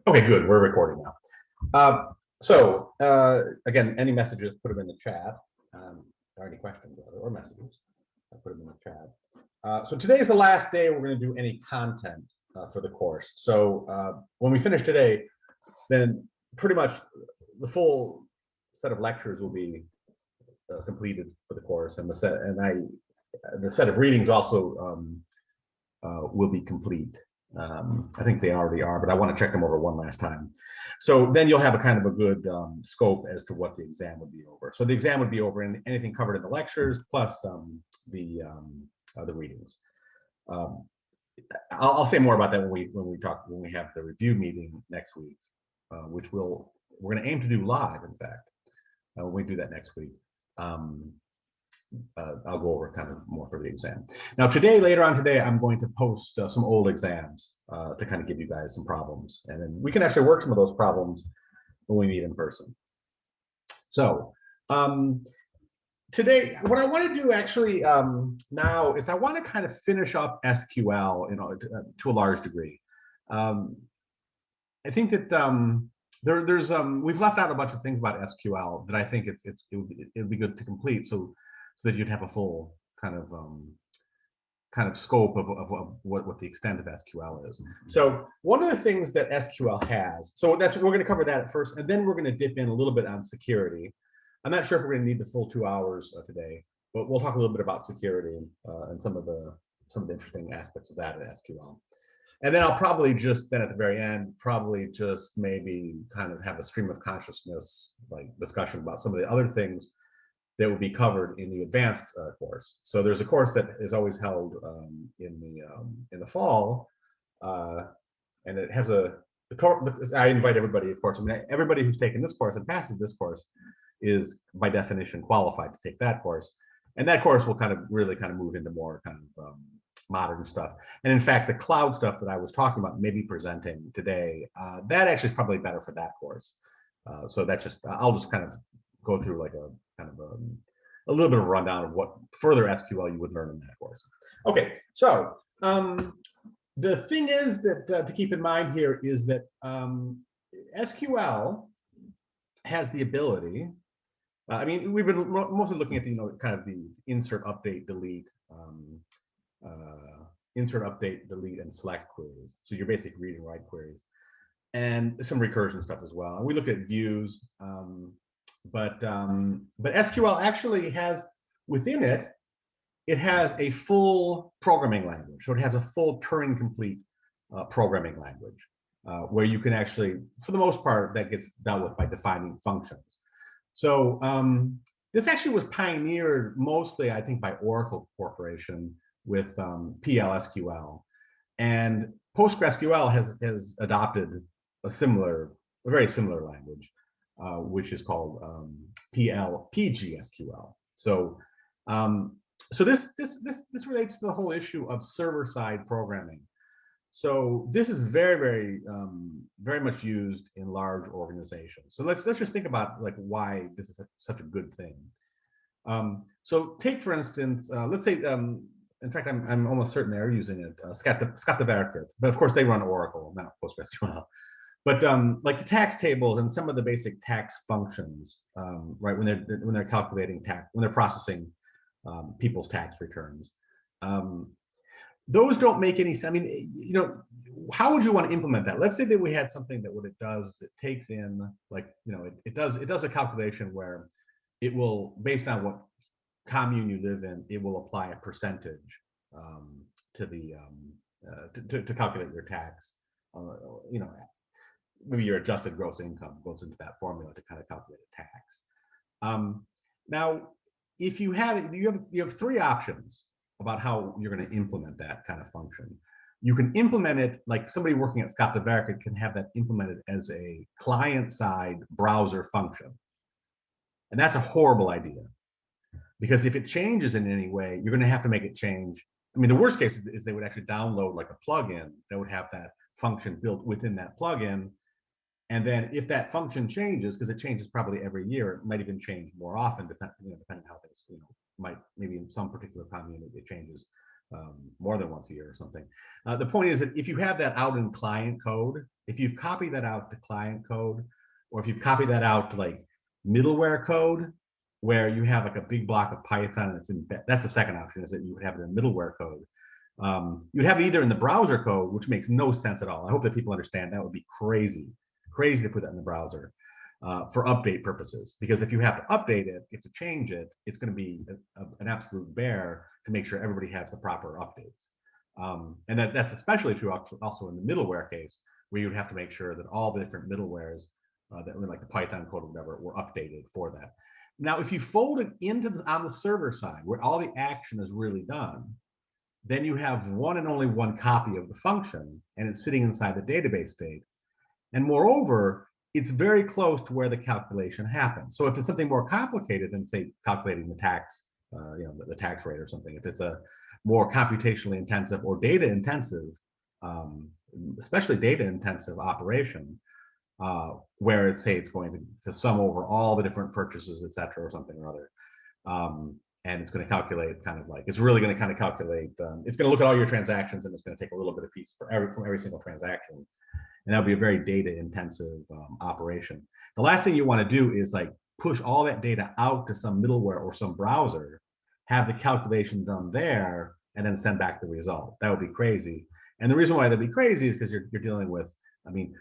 Okay, good. We're recording now. Again, any messages, put them in the chat. Or any questions or messages, put them in the chat. So today is the last day we're going to do any content for the course. So when we finish today, then pretty much the full set of lectures will be completed for the course, and the set of readings also will be complete. I think they already are, but I want to check them over one last time. So then you'll have a kind of a good scope as to what the exam would be over. So the exam would be over in anything covered in the lectures plus the readings. I'll say more about that when we have the review meeting next week, which we're going to aim to do live. In fact, when we do that next week. I'll go over kind of more for the exam. Now later on today, I'm going to post some old exams to kind of give you guys some problems. And then we can actually work some of those problems when we meet in person. So today, what I want to do actually now is I want to kind of finish up SQL, to a large degree. I think that we've left out a bunch of things about SQL that I think it would be good to complete, so that you'd have a full kind of scope of what the extent of SQL is. So one of the things that SQL has, so we're going to cover that at first, and then we're going to dip in a little bit on security. I'm not sure if we're going to need the full 2 hours today, but we'll talk a little bit about security and some of the interesting aspects of that in SQL. And then I'll probably just then at the very end, maybe kind of have a stream of consciousness like discussion about some of the other things that will be covered in the advanced course. So there's a course that is always held in the fall, and it has I invite everybody, of course. I mean, everybody who's taken this course and passes this course is by definition qualified to take that course, and that course will really move into more kind of modern stuff. And in fact, the cloud stuff that I was talking about, maybe presenting today, that actually is probably better for that course. So I'll just kind of go through like a little bit of a rundown of what further SQL you would learn in that course. Okay, so the thing is that to keep in mind here is that SQL has the ability. I mean, we've been mostly looking at kind of the insert, update, delete, and select queries. So your basic read and write queries, and some recursion stuff as well. And we look at views. But SQL actually has within it, it has a full programming language. So it has a full Turing complete programming language where you can actually, for the most part, that gets dealt with by defining functions. So this actually was pioneered mostly, I think, by Oracle Corporation with PLSQL, and PostgreSQL has adopted a very similar language. Which is called PGSQL. So, this relates to the whole issue of server-side programming. So this is very much used in large organizations. So let's just think about like why this is such a good thing. So take for instance, let's say, in fact, I'm almost certain they're using it, Skatteverket, but of course they run Oracle, not PostgreSQL. But like the tax tables and some of the basic tax functions, right? When they're calculating tax, when they're processing people's tax returns, those don't make any sense. I mean, how would you want to implement that? Let's say that we had something that what it does, it takes in like, it does a calculation where it will, based on what commune you live in, it will apply a percentage to the to calculate your tax. Maybe your adjusted gross income goes into that formula to kind of calculate a tax. Now, if you have three options about how you're going to implement that kind of function. You can implement it like somebody working at Skatteverket can have that implemented as a client-side browser function, and that's a horrible idea because if it changes in any way, you're going to have to make it change. I mean, the worst case is they would actually download like a plugin that would have that function built within that plugin. And then if that function changes, because it changes probably every year, it might even change more often, depending on how things, maybe in some particular community it changes more than once a year or something. The point is that if you have that out in client code, if you've copied that out to client code, or if you've copied that out to like middleware code, where you have like a big block of Python and it's in, that's the second option, is that you would have it in middleware code. You'd have it either in the browser code, which makes no sense at all. I hope that people understand that would be crazy to put that in the browser for update purposes. Because if you have to update it, if to change it, it's going to be an absolute bear to make sure everybody has the proper updates. And that's especially true also in the middleware case, where you'd have to make sure that all the different middlewares that were like the Python code or whatever were updated for that. Now, if you fold it into on the server side, where all the action is really done, then you have one and only one copy of the function, and it's sitting inside the database state. And moreover, it's very close to where the calculation happens. So if it's something more complicated than, say, calculating the tax, the tax rate or something, if it's a more computationally intensive or data intensive, especially data intensive operation, where it's, say, it's going to sum over all the different purchases, et cetera, or something or other. And it's going to calculate kind of like, it's really going to kind of calculate, it's going to look at all your transactions, and it's going to take a little bit of piece from every single transaction. And that'll be a very data intensive operation. The last thing you want to do is like push all that data out to some middleware or some browser, have the calculation done there, and then send back the result. That would be crazy. And the reason why that'd be crazy is because you're dealing with, I mean,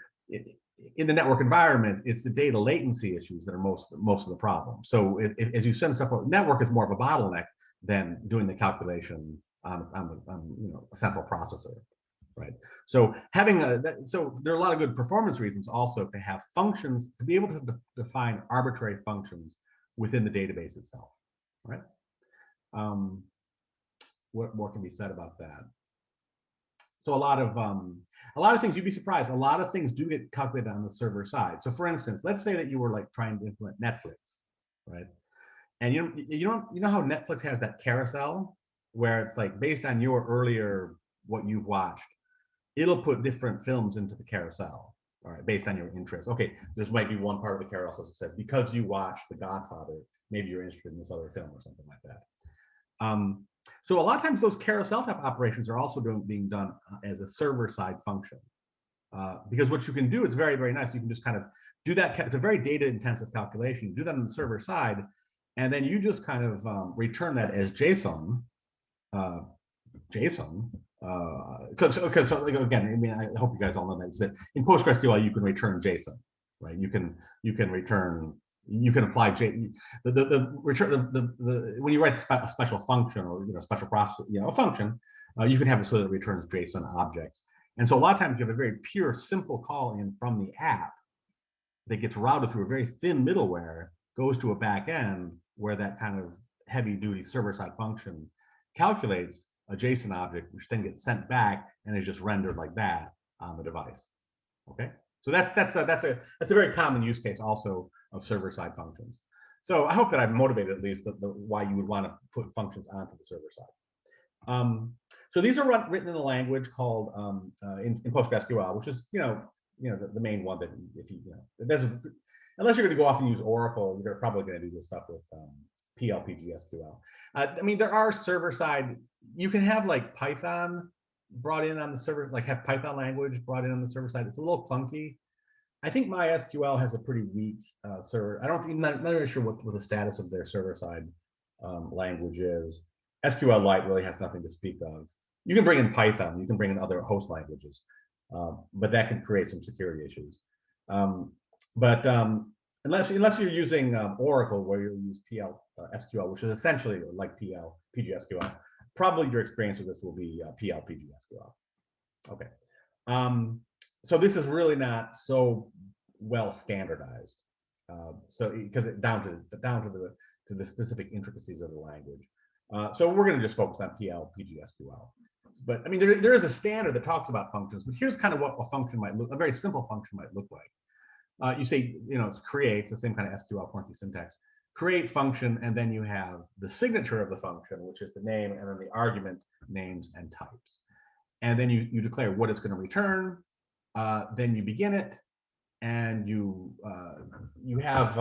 in the network environment, it's the data latency issues that are most of the problem. So as you send stuff out, network is more of a bottleneck than doing the calculation on a central processor, right? So so there are a lot of good performance reasons also to have functions, to be able to define arbitrary functions within the database itself, right? What more can be said about that? So a lot of things, you'd be surprised, a lot of things do get calculated on the server side. So for instance, let's say that you were like trying to implement Netflix, right? And you know how Netflix has that carousel where it's like based on your earlier, what you've watched, it'll put different films into the carousel, all right, based on your interest. Okay, there's might be one part of the carousel that says, because you watched The Godfather, maybe you're interested in this other film or something like that. So a lot of times those carousel type operations are also being done as a server side function. Because what you can do is very, very nice. You can just kind of do that. It's a very data intensive calculation. You do that on the server side, and then you just kind of return that as JSON. Because again, I mean, I hope you guys all know that in PostgreSQL you can return JSON, right? You can return. You can apply when you write a special function or special process, a function, you can have it so that it returns JSON objects. And so a lot of times you have a very pure, simple call in from the app that gets routed through a very thin middleware, goes to a back end where that kind of heavy duty server side function calculates a JSON object, which then gets sent back and is just rendered like that on the device. Okay, so that's a very common use case also of server-side functions. So I hope that I've motivated at least why you would want to put functions onto the server side. So these are written in a language called in PostgreSQL, which is the main one that if unless you're going to go off and use Oracle, you're probably going to do this stuff with PL/PGSQL. I mean, there are server-side. You can have like Python brought in on the server, like have Python language brought in on the server side. It's a little clunky. I think MySQL has a pretty weak server. I'm not really sure what the status of their server side language is. SQLite really has nothing to speak of. You can bring in Python, you can bring in other host languages, but that can create some security issues. Unless you're using Oracle, where you use PL/SQL, which is essentially like PL/PGSQL, probably your experience with this will be PL/PGSQL. Okay. So this is really not so well standardized. So because down to the specific intricacies of the language. So we're going to just focus on PL/PGSQL. But I mean, there is a standard that talks about functions, but here's kind of what a function might look, a very simple function might look like. You say, it's create, the same kind of SQL clunky syntax. Create function, and then you have the signature of the function, which is the name, and then the argument names and types. And then you declare what it's going to return. Then you begin it, and you have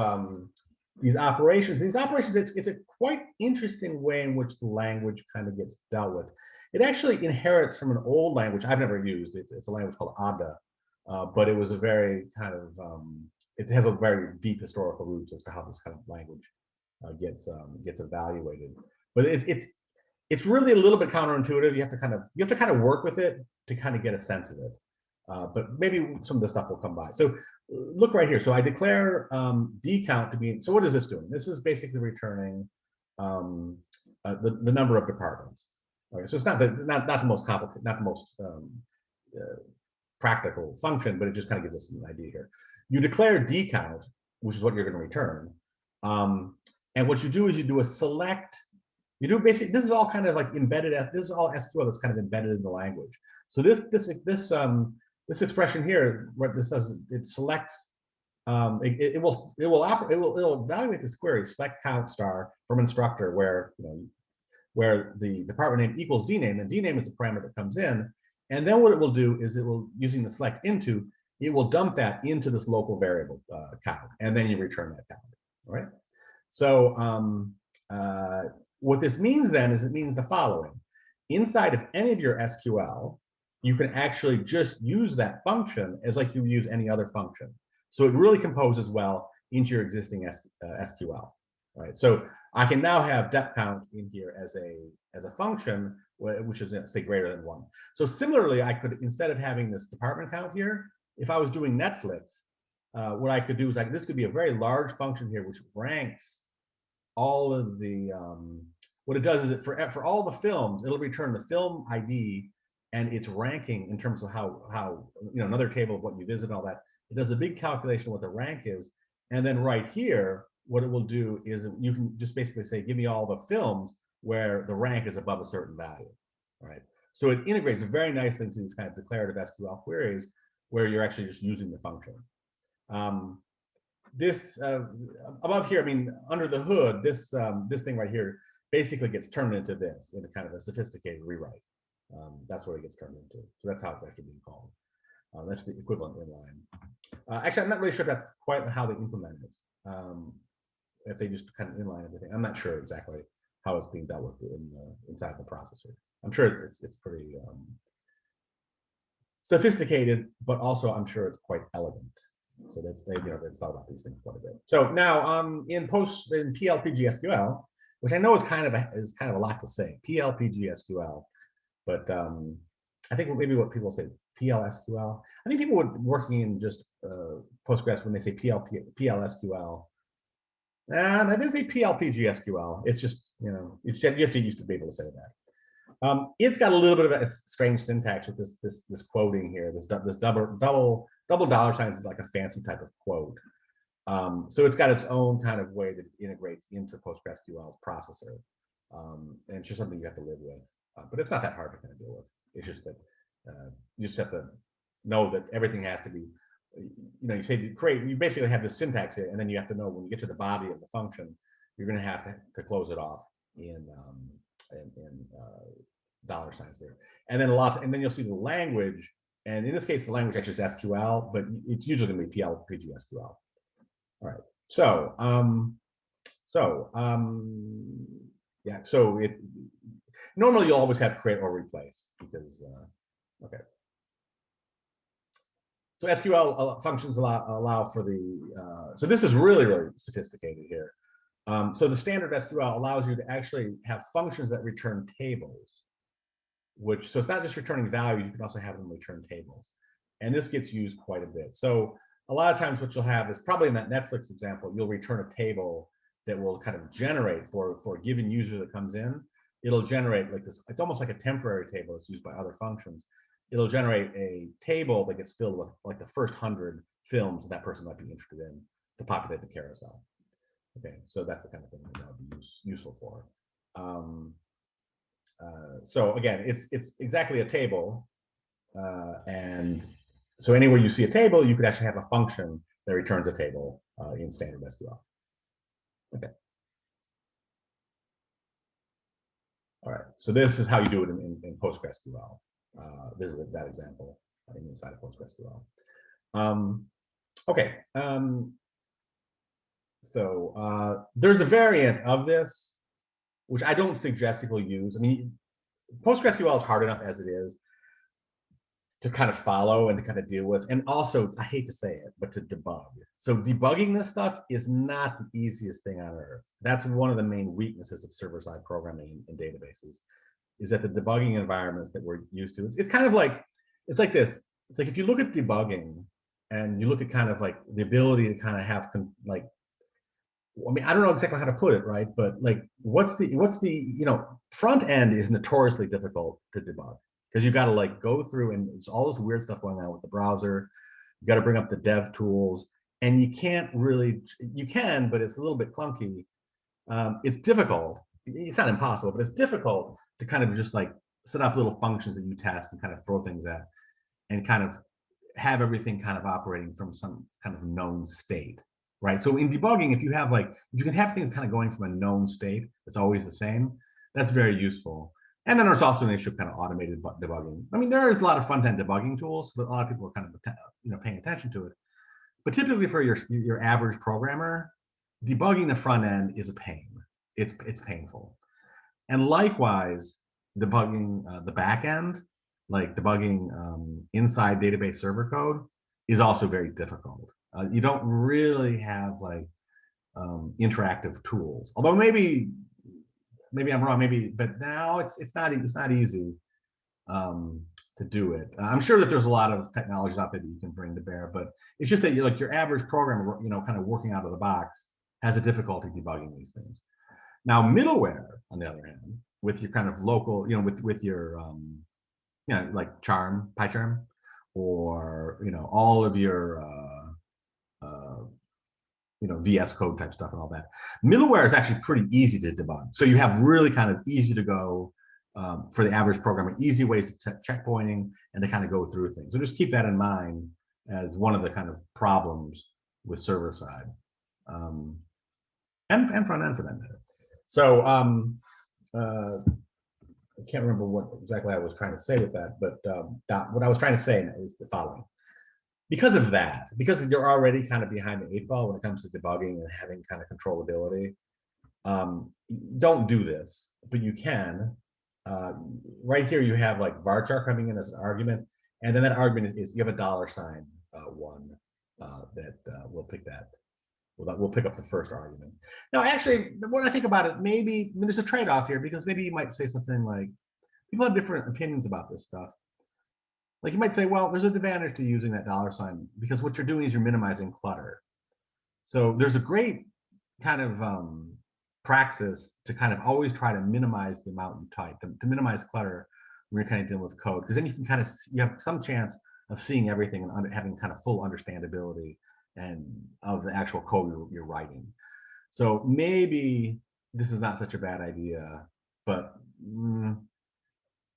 these operations. These operations, it's a quite interesting way in which the language kind of gets dealt with. It actually inherits from an old language I've never used. It's a language called Ada, but it was a very kind of, it has a very deep historical roots as to how this kind of language gets evaluated. But it's really a little bit counterintuitive. You have to kind of work with it to kind of get a sense of it. But maybe some of the stuff will come by. So look right here. So I declare decount to be, so what is this doing? This is basically returning the number of departments. Okay, so it's not the most complicated, not the most practical function, but it just kind of gives us an idea here. You declare decount, which is what you're going to return. And what you do is you do a select. You do basically, this is all kind of like embedded as, this is all SQL that's kind of embedded in the language. So this expression here, what this does, it selects, it will evaluate this query, select count star from instructor, where where the department name equals dname, and dname is the parameter that comes in. And then what it will do is it will, using the select into, it will dump that into this local variable count, and then you return that count. All right. So what this means then is it means the following: inside of any of your SQL, you can actually just use that function as like you would use any other function. So it really composes well into your existing SQL. Right. So I can now have dep count in here as a function, which is, say, greater than 1. So similarly, I could, instead of having this department count here, if I was doing Netflix, what I could do is this could be a very large function here, which ranks all of the, what it does is it for all the films, it'll return the film ID and its ranking in terms of how another table of what you visit and all that. It does a big calculation of what the rank is. And then right here, what it will do is you can just basically say, give me all the films where the rank is above a certain value. All right. So it integrates very nicely into these kind of declarative SQL queries where you're actually just using the function. This above here, I mean, under the hood, this thing right here basically gets turned into this, into kind of a sophisticated rewrite. That's what it gets turned into. So that's how it's actually being called. That's the equivalent inline. Actually, I'm not really sure if that's quite how they implement it. If they just kind of inline everything, I'm not sure exactly how it's being dealt with inside the processor. I'm sure it's pretty sophisticated, but also I'm sure it's quite elegant. So they've thought about these things quite a bit. So now in PLPG SQL, which I know is kind of a lot to say, PLPG SQL, but I think maybe what people say PLSQL. I think people working in just Postgres, when they say PLSQL, and I didn't say PLPG SQL. It's just, you have to used to be able to say that. It's got a little bit of a strange syntax with this quoting here. This double dollar signs is like a fancy type of quote. So it's got its own kind of way that it integrates into PostgreSQL's processor. And it's just something you have to live with. But it's not that hard to kind of deal with. It's just that you just have to know that everything has to be, you say to create, you basically have this syntax here, and then you have to know when you get to the body of the function, you're going to have to close it off in dollar signs there. And then you'll see the language, and in this case, the language actually is SQL, but it's usually going to be PLPG SQL. All right. So, yeah. So normally you'll always have create or replace because okay. So SQL functions allow for the, so this is really, really sophisticated here. So the standard SQL allows you to actually have functions that return tables, so it's not just returning values, you can also have them return tables. And this gets used quite a bit. So a lot of times what you'll have is, probably in that Netflix example, you'll return a table that will kind of generate for a given user that comes in. It'll generate like this, it's almost like a temporary table that's used by other functions. It'll generate a table that gets filled with like the first 100 films that person might be interested in to populate the carousel. Okay, so that's the kind of thing that would be useful for. So again, it's exactly a table, and so anywhere you see a table, you could actually have a function that returns a table in standard SQL. Okay. All right, so this is how you do it in PostgreSQL. This is that example inside of PostgreSQL. Okay, so there's a variant of this, which I don't suggest people use. I mean, PostgreSQL is hard enough as it is to kind of follow and to kind of deal with. And also, I hate to say it, but to debug. So debugging this stuff is not the easiest thing on earth. That's one of the main weaknesses of server-side programming in databases, is that the debugging environments that we're used to, it's kind of like, it's like this. It's like if you look at debugging and you look at kind of like the ability to kind of have like, I mean, I don't know exactly how to put it, right? But like, what's the, front end is notoriously difficult to debug because you got to like go through and it's all this weird stuff going on with the browser. You got to bring up the dev tools and you can't really, you can, but it's a little bit clunky. It's difficult. It's not impossible, but it's difficult to kind of just like set up little functions that you test and kind of throw things at and kind of have everything kind of operating from some kind of known state. Right. So in debugging, if you have like, if you can have things kind of going from a known state that's always the same, that's very useful. And then there's also an issue of kind of automated debugging. I mean, there is a lot of front-end debugging tools, but a lot of people are kind of paying attention to it. But typically for your average programmer, debugging the front end is a pain. It's painful. And likewise, debugging the back end, like debugging inside database server code, is also very difficult. You don't really have like interactive tools. Although maybe I'm wrong. But now it's not easy to do it. I'm sure that there's a lot of technologies out there that you can bring to bear, but it's just that like your average programmer, kind of working out of the box, has a difficulty debugging these things. Now middleware, on the other hand, with your kind of local, with your like PyCharm, or all of your VS Code type stuff and all that. Middleware is actually pretty easy to debug. So you have really kind of easy to go for the average programmer, easy ways to checkpointing and to kind of go through things. So just keep that in mind as one of the kind of problems with server side and front end for that matter. So I can't remember what exactly I was trying to say with that, but what I was trying to say is the following. Because of that, because you're already kind of behind the 8 ball when it comes to debugging and having kind of controllability, don't do this, but you can. Right here, you have like varchar coming in as an argument, and then that argument is you have a $1 that will pick that. We'll pick up the first argument. Now, actually, when I think about it, maybe there's a trade-off here because maybe you might say something like, people have different opinions about this stuff. Like you might say, well, there's an advantage to using that $, because what you're doing is you're minimizing clutter. So there's a great kind of praxis to kind of always try to minimize the amount you type, to minimize clutter when you're kind of dealing with code, because then you can kind of, you have some chance of seeing everything and having kind of full understandability and of the actual code you're writing. So maybe this is not such a bad idea, but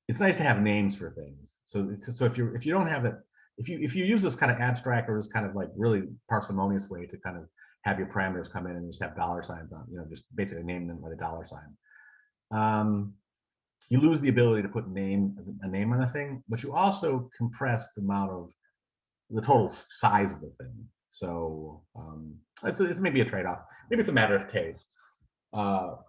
it's nice to have names for things. So if you don't have it, if you use this kind of abstract or this kind of like really parsimonious way to kind of have your parameters come in and just have $signs on, just basically name them with a $sign. You lose the ability to put a name on a thing, but you also compress the amount of the total size of the thing. So it's maybe a trade-off. Maybe it's a matter of taste. But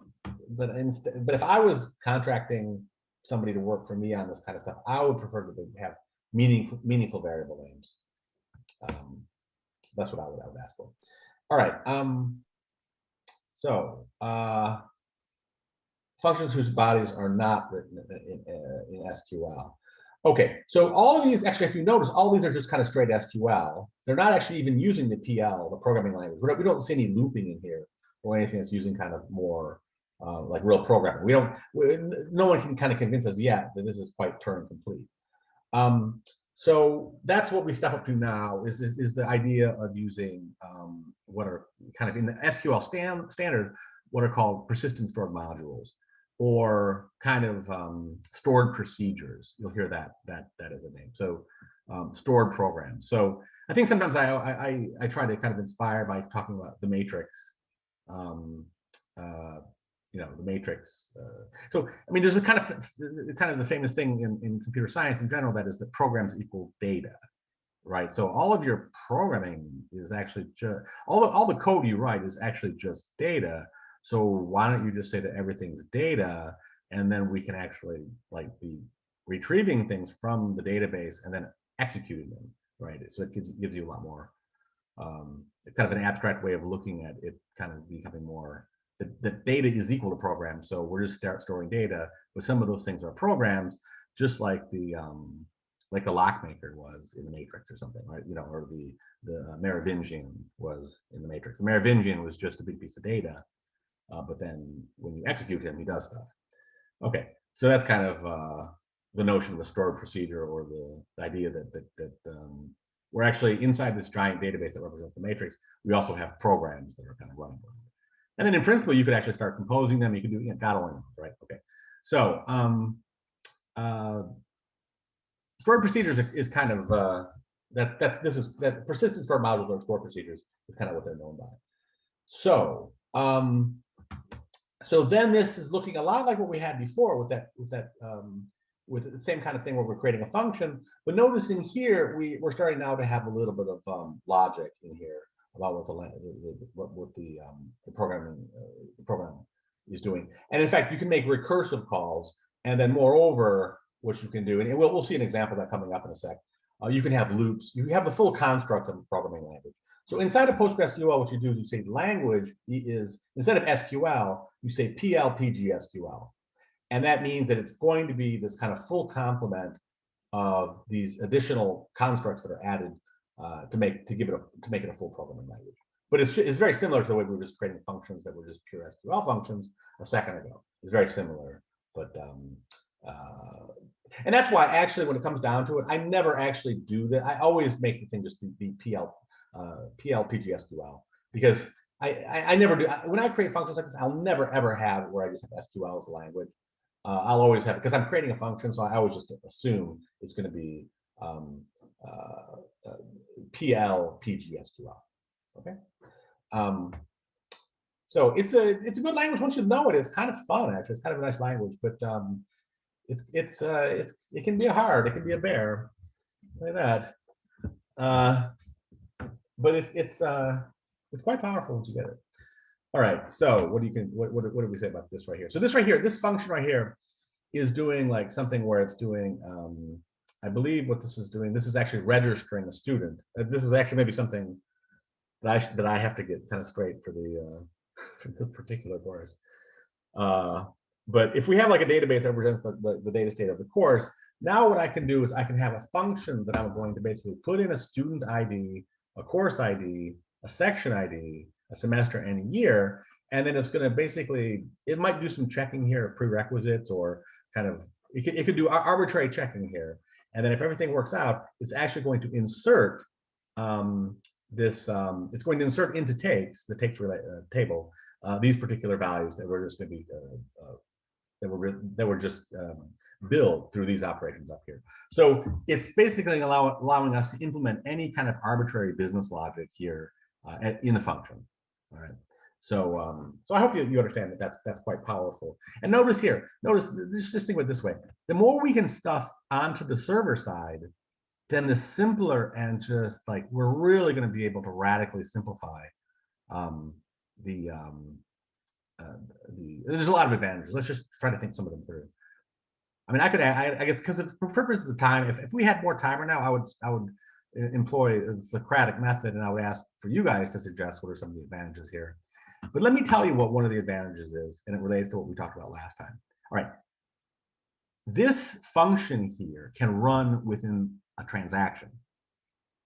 if I was contracting somebody to work for me on this kind of stuff, I would prefer to have meaningful variable names. That's what I would ask for. All right. Functions whose bodies are not written in SQL. Okay, so all of these, actually, if you notice, all these are just kind of straight SQL. They're not actually even using the PL, the programming language. We don't see any looping in here or anything that's using kind of more like real programming. No one can kind of convince us yet that this is quite Turing complete. So that's what we step up to now is the idea of using what are kind of in the SQL standard, what are called persistent stored modules, or kind of stored procedures. You'll hear that is a name. So stored programs. So I think sometimes I try to kind of inspire by talking about the matrix. The matrix. So I mean, there's a kind of the famous thing in computer science in general, that is that programs equal data, right? So all of your programming is actually just all the code you write is actually just data. So why don't you just say that everything's data, and then we can actually like be retrieving things from the database and then executing them, right? So it gives you a lot more. It's kind of an abstract way of looking at it, kind of becoming more. The data is equal to programs, so we're just storing data, but some of those things are programs, just like the lockmaker was in the Matrix or something, right? You know, or the Merovingian was in the Matrix. The Merovingian was just a big piece of data, but then when you execute him, he does stuff. Okay, so that's kind of the notion of the stored procedure, or the idea that we're actually inside this giant database that represents the matrix. We also have programs that are kind of running with it. And then in principle, you could actually start composing them. You can do, God only knows, right? Okay, so stored procedures is kind of that persistent stored modules or stored procedures is kind of what they're known by. So so then this is looking a lot like what we had before with the same kind of thing where we're creating a function, but noticing here we're starting now to have a little bit of logic in here about what the program is doing. And in fact, you can make recursive calls, and then moreover, what you can do, and we'll see an example of that coming up in a sec. You can have loops. You have the full construct of a programming language. So inside of PostgreSQL, what you do is you say language is, instead of SQL, you say PL/PG/SQL. And that means that it's going to be this kind of full complement of these additional constructs that are added to make it a full programming language. But it's very similar to the way we were just creating functions that were just pure SQL functions a second ago. It's very similar, but and that's why actually when it comes down to it, I never actually do that. I always make the thing just be PL/PG/SQL, because I never do. When I create functions like this, I'll never ever have it where I just have SQL as a language. I'll always have it because I'm creating a function, so I always just assume it's going to be PL/PG/SQL. Okay. So it's a good language once you know it. It's kind of fun, actually. It's kind of a nice language, but it can be hard. It can be a bear, like that. But it's quite powerful once you get it. All right. So what do we say about this right here? So this right here, this function right here, is doing like something where it's doing. I believe what this is doing. This is actually registering a student. This is actually maybe something that I have to get kind of straight for the for this particular course. But if we have like a database that represents the data state of the course, now what I can do is I can have a function that I'm going to basically put in a student ID, a course ID, a section ID, a semester, and a year, and then it's going to basically, it might do some checking here of prerequisites, or kind of it could do arbitrary checking here, and then if everything works out, it's actually going to insert it's going to insert into takes, the takes table, these particular values that we're just going to be that were just built through these operations up here. So it's basically allowing us to implement any kind of arbitrary business logic here in the function. All right. So so I hope you understand that that's quite powerful. And notice here, just think of it this way: the more we can stuff onto the server side, then the simpler, and just like we're really going to be able to radically simplify there's a lot of advantages. Let's just try to think some of them through. I mean, I guess because for purposes of time, if we had more time right now, I would employ the Socratic method, and I would ask for you guys to suggest what are some of the advantages here. But let me tell you what one of the advantages is, and it relates to what we talked about last time. All right. This function here can run within a transaction.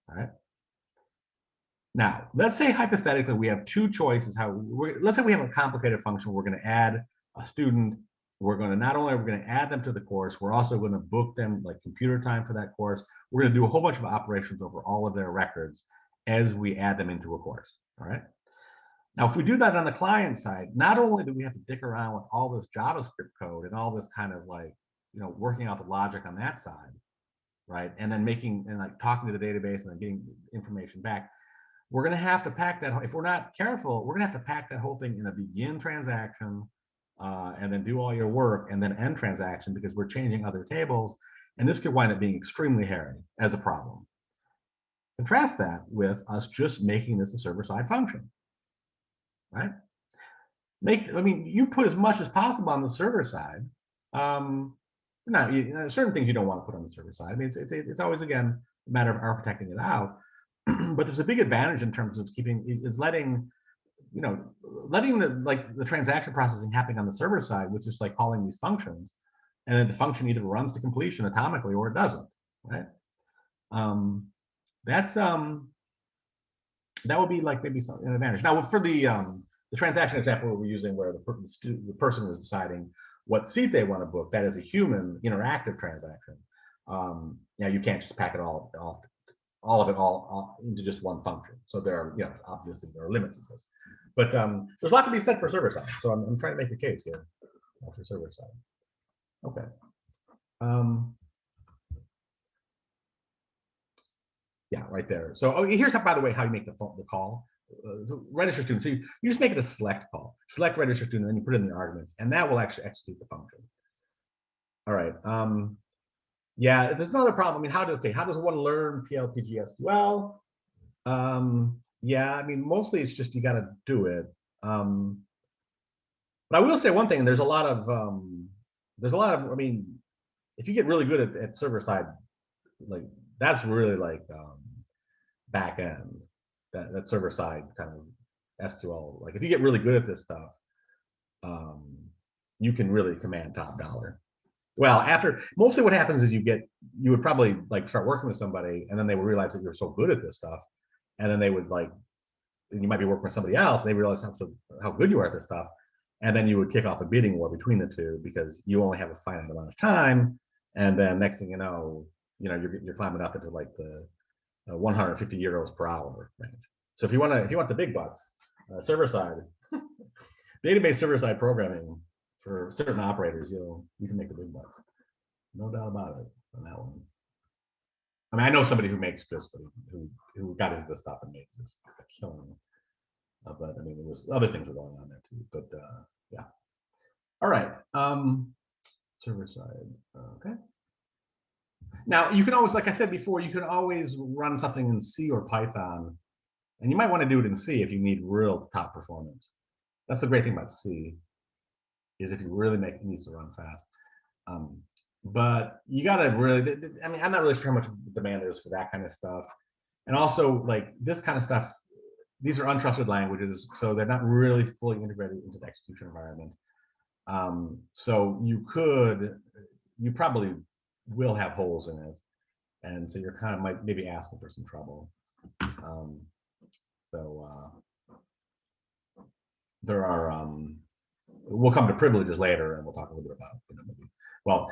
All right. Now, let's say hypothetically we have two choices. Let's say we have a complicated function. We're going to add a student. We're going to not only are we going to add them to the course, we're also going to book them like computer time for that course. We're going to do a whole bunch of operations over all of their records as we add them into a course. All right. Now, if we do that on the client side, not only do we have to dick around with all this JavaScript code and all this kind of like, working out the logic on that side, right? And then talking to the database and then getting information back. We're going to have to pack that. If we're not careful, we're going to have to pack that whole thing in a begin transaction, and then do all your work, and then end transaction, because we're changing other tables, and this could wind up being extremely hairy as a problem. Contrast that with us just making this a server-side function, right? You put as much as possible on the server side, Now, certain things you don't want to put on the server side. I mean, it's always, again, a matter of architecting it out. But there's a big advantage in terms of letting the transaction processing happening on the server side with just like calling these functions, and then the function either runs to completion atomically or it doesn't, right? That's that would be like maybe an advantage. Now, for the transaction example we're using, where the person was deciding what seat they want to book, that is a human interactive transaction. You can't just pack it all of it into just one function. So there are, obviously there are limits of this, but there's a lot to be said for server side. So I'm trying to make the case here for server side. Okay. Yeah, right there. So here's how, by the way, how you make the call. Register student. So you just make it a select call. Select register student, and then you put in the arguments, and that will actually execute the function. All right. Yeah, there's another problem. I mean, how does one learn PLPG SQL? Yeah, I mean, mostly it's just you got to do it. But I will say one thing. There's a lot of. I mean, if you get really good at server side, like that's really like back end. That server side kind of SQL. Like if you get really good at this stuff, you can really command top dollar. Well, mostly what happens is you would probably like start working with somebody, and then they would realize that you're so good at this stuff, and then they would you might be working with somebody else, and they realize how good you are at this stuff, and then you would kick off a bidding war between the two because you only have a finite amount of time, and then next thing you know, you're climbing up into like the 150 euros per hour range. So if you want the big bucks, server side, database server side programming for certain operators, you can make the big bucks, no doubt about it on that one. I mean, I know somebody who makes just who got into this stuff and made just a killing. But I mean, there was other things were going on there too. But yeah. All right. Server side. Okay. Now you can always, like I said before, you can always run something in C or Python, and you might want to do it in C if you need real top performance. That's the great thing about C, is if you really make it needs to run fast. But you got to really, I mean, I'm not really sure how much demand there is for that kind of stuff. And also, like this kind of stuff, these are untrusted languages, so they're not really fully integrated into the execution environment. So you probably will have holes in it, and so you're kind of maybe asking for some trouble. There are we'll come to privileges later, and we'll talk a little bit about maybe. Well,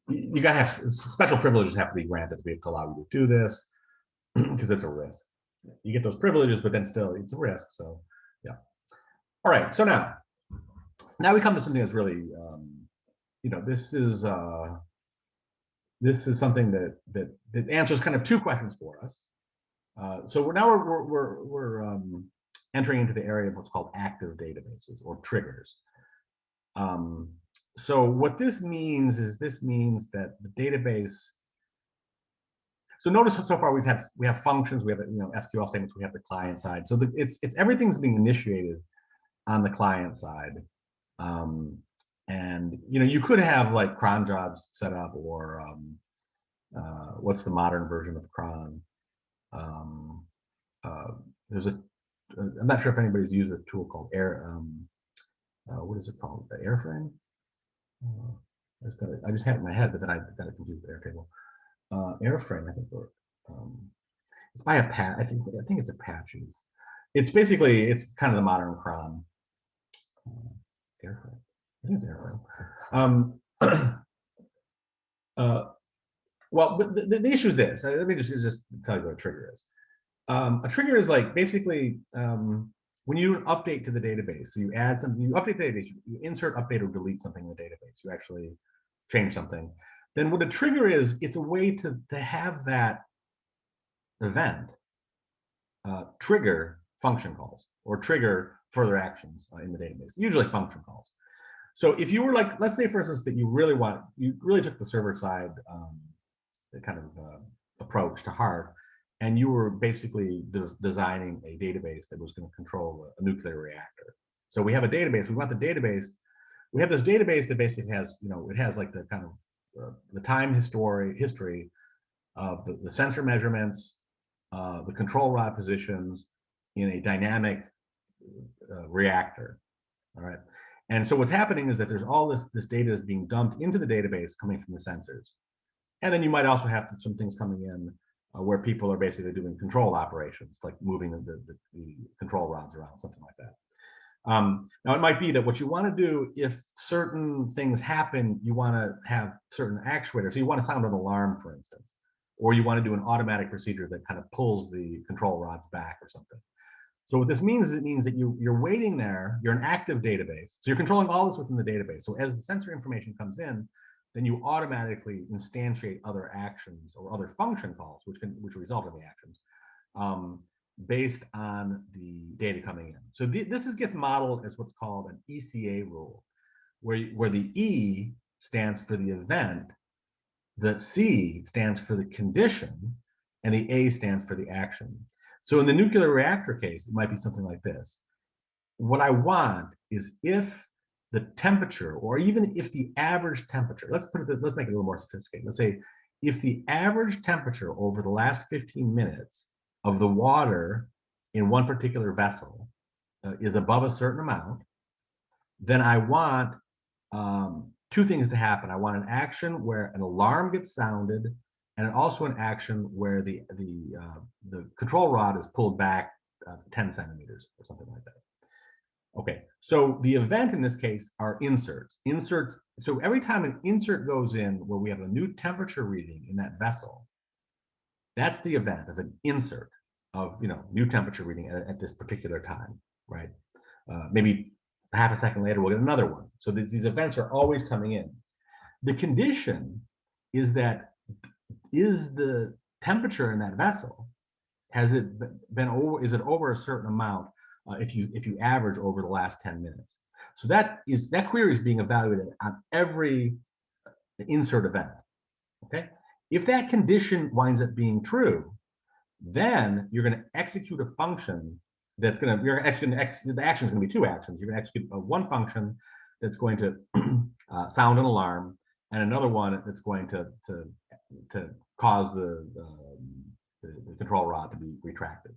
you got to have special privileges have to be granted to be able to allow you to do this because it's a risk. You get those privileges, but then still it's a risk. So yeah. All right. So now we come to something that's really this is something that answers kind of two questions for us. So we're entering into the area of what's called active databases or triggers. So what this means is that the database. So notice so far we have functions, we have SQL statements, we have the client side. So it's everything's being initiated on the client side, and you could have like cron jobs set up, or what's the modern version of cron? There's I'm not sure if anybody's used a tool called what is it called? The Airframe. I just had it in my head, but then I got it confused with Airtable. Airframe, I think, it's by I think it's Apache's. It's kind of the modern cron. Airframe. I think it's Airframe. Well, but the issue is this. Let me just tell you what a trigger is. A trigger is like basically when you update to the database. So you update the database, you insert, update, or delete something in the database. You actually change something. Then what a trigger is, it's a way to have that event trigger function calls or trigger further actions in the database, usually function calls. So if you were like, let's say for instance that you really took the server side kind of approach to heart, and you were basically designing a database that was going to control a nuclear reactor. So we have a database, we want the database, we have this database that basically has, it has like the kind of the time history of the sensor measurements, the control rod positions in a dynamic reactor. All right. And so what's happening is that there's all this data is being dumped into the database coming from the sensors. And then you might also have some things coming in where people are basically doing control operations, like moving the control rods around, something like that. Now, it might be that what you want to do, if certain things happen, you want to have certain actuators. So you want to sound an alarm, for instance, or you want to do an automatic procedure that kind of pulls the control rods back or something. So what this means is it means that you're waiting there, you're an active database. So you're controlling all this within the database. So as the sensor information comes in, then you automatically instantiate other actions or other function calls, which result in the actions, based on the data coming in. So this gets modeled as what's called an ECA rule, where the E stands for the event, the C stands for the condition, and the A stands for the action. So in the nuclear reactor case, it might be something like this. What I want is if the temperature, or even if the average temperature, let's make it a little more sophisticated. Let's say if the average temperature over the last 15 minutes of the water in one particular vessel is above a certain amount, then I want two things to happen. I want an action where an alarm gets sounded, and also an action where the control rod is pulled back 10 centimeters or something like that. Okay, so the event in this case are inserts. So every time an insert goes in where we have a new temperature reading in that vessel, that's the event of an insert of new temperature reading at this particular time, right? Maybe half a second later, we'll get another one. So these events are always coming in. The condition is that is the temperature in that vessel, has it been over, is it over a certain amount if you average over the last 10 minutes? So that query is being evaluated on every insert event. Okay, if that condition winds up being true, then you're going to execute a function that's going to, the action is going to be two actions. You're going to execute one function that's going to sound an alarm, and another one that's going to cause the control rod to be retracted.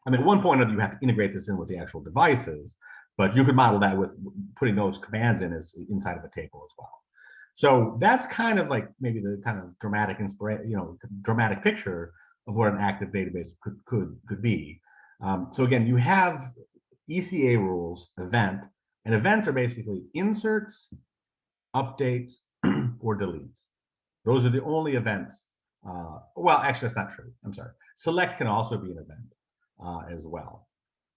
I mean, at one point you have to integrate this in with the actual devices, but you could model that with putting those commands in as inside of a table as well. So that's kind of like maybe the kind of dramatic dramatic picture of what an active database could be. So again, you have ECA rules, event, and events are basically inserts, updates, or deletes. Those are the only events. Well, actually, that's not true. I'm sorry. Select can also be an event as well.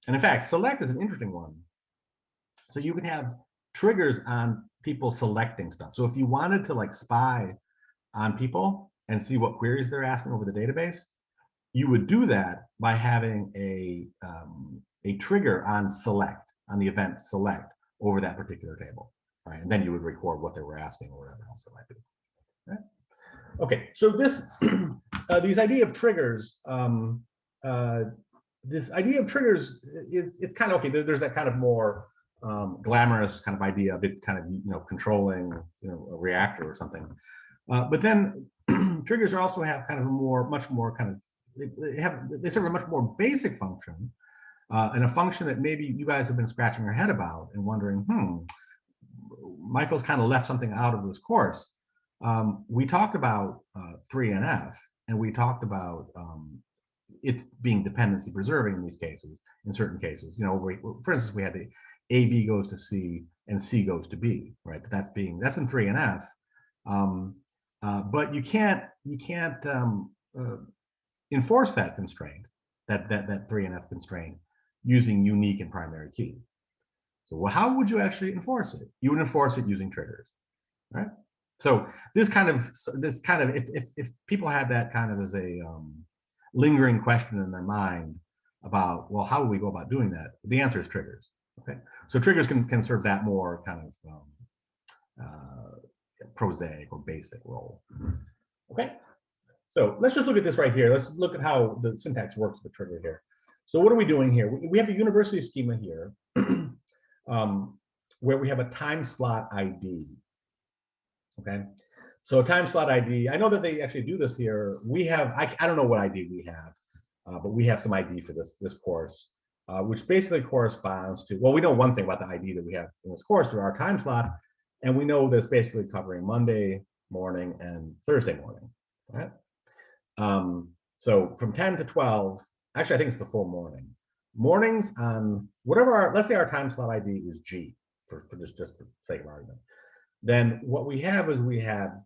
And in fact, select is an interesting one. So you can have triggers on people selecting stuff. So if you wanted to like spy on people and see what queries they're asking over the database, you would do that by having a trigger on select, on the event select over that particular table, right? And then you would record what they were asking or whatever else it might be. Right? Okay, so these idea of triggers, this idea of triggers, it's kind of okay. There's that kind of more glamorous kind of idea of it kind of controlling a reactor or something, but then triggers also have kind of a much more kind of they serve a much more basic function, and a function that maybe you guys have been scratching your head about and wondering, Michael's kind of left something out of this course. We talked about 3NF, and we talked about it's being dependency preserving in these cases, in certain cases. For instance, we had the AB goes to C and C goes to B, right? That's in 3NF, but you can't enforce that constraint, that 3NF constraint, using unique and primary key. So, well, how would you actually enforce it? You would enforce it using triggers, right? So this kind of if people had that kind of as a lingering question in their mind about, well, how would we go about doing that? The answer is triggers. Okay, so triggers can serve that more kind of prosaic or basic role. Okay, so let's just look at this right here. Let's look at how the syntax works with the trigger here. So what are we doing here? We have a university schema here. where we have a time slot ID. Okay, so a time slot ID, I know that they actually do this here. We have, I don't know what ID we have, but we have some ID for this course, which basically corresponds to, well, we know one thing about the ID that we have in this course, through our time slot, and we know that's basically covering Monday morning and Thursday morning, right? So from 10 to 12, actually, I think it's the full morning. Mornings on whatever our, let's say our time slot ID is G, for just for sake of argument. Then what we have is we have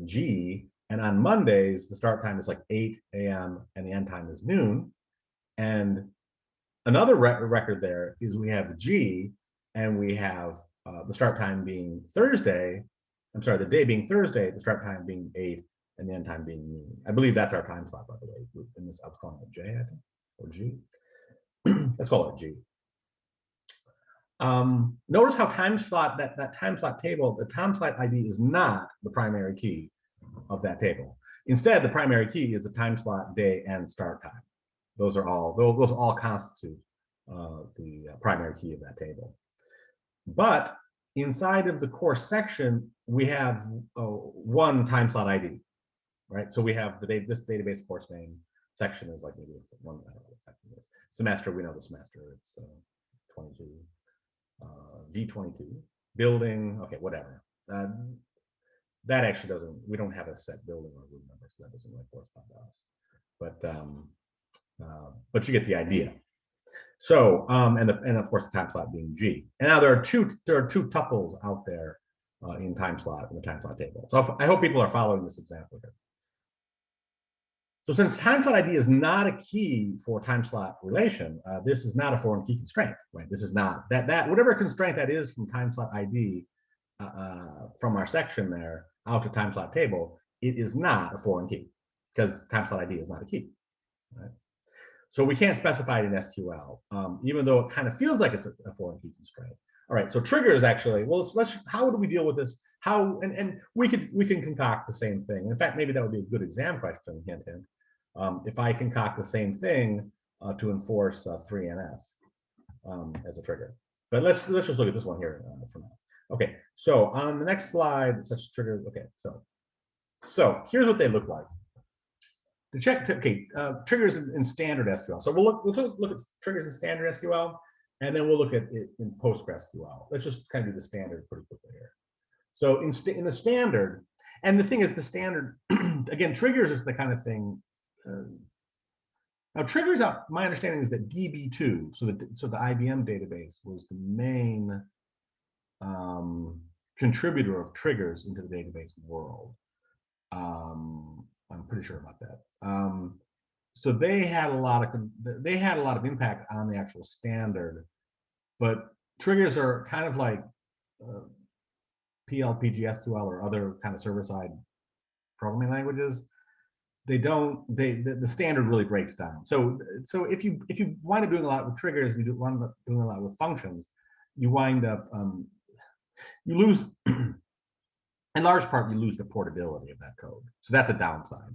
G, and on Mondays, the start time is like 8 a.m. and the end time is noon. And another record there is we have G, and we have the start time being Thursday. I'm sorry, the day being Thursday, the start time being 8, and the end time being noon. I believe that's our time slot, by the way. In this, I was calling it J, I think, or G. Let's call it G. Notice how time slot, that time slot table, the time slot ID is not the primary key of that table. Instead, the primary key is the time slot, day, and start time. Those all constitute the primary key of that table. But inside of the course section, we have one time slot ID, right? So we have this database course name section is like maybe one, I don't know what section it is. Semester, we know the semester, it's 22. V22, building, okay, whatever. That actually doesn't, we don't have a set building or room number, so that doesn't really correspond to us. But you get the idea. So, and of course the time slot being G. And now there are two tuples out there in the time slot table. So I hope people are following this example here. So since time slot ID is not a key for time slot relation, this is not a foreign key constraint, right? This is not that whatever constraint that is from time slot ID from our section there out to time slot table, it is not a foreign key because time slot ID is not a key, right? So we can't specify it in SQL, even though it kind of feels like it's a foreign key constraint. All right, so triggers actually, well, how do we deal with this? How, and we can concoct the same thing. In fact, maybe that would be a good exam question, hint, hint. If I concoct the same thing to enforce 3NF as a trigger. But let's just look at this one here for now. Okay, so on the next slide, such triggers, okay, so here's what they look like. To check, triggers in standard SQL. So we'll look at triggers in standard SQL, and then we'll look at it in PostgreSQL. Let's just kind of do the standard pretty quickly here. So in the standard, and the thing is the standard, again, triggers is the kind of thing. Now triggers, my understanding is that DB2, so the IBM database was the main contributor of triggers into the database world. I'm pretty sure about that. So they had a lot of impact on the actual standard, but triggers are kind of like PL, PGSQL, or other kind of server-side programming languages. The standard really breaks down. So if you wind up doing a lot with triggers, you wind up doing a lot with functions, you wind up you lose. In large part, you lose the portability of that code. So that's a downside.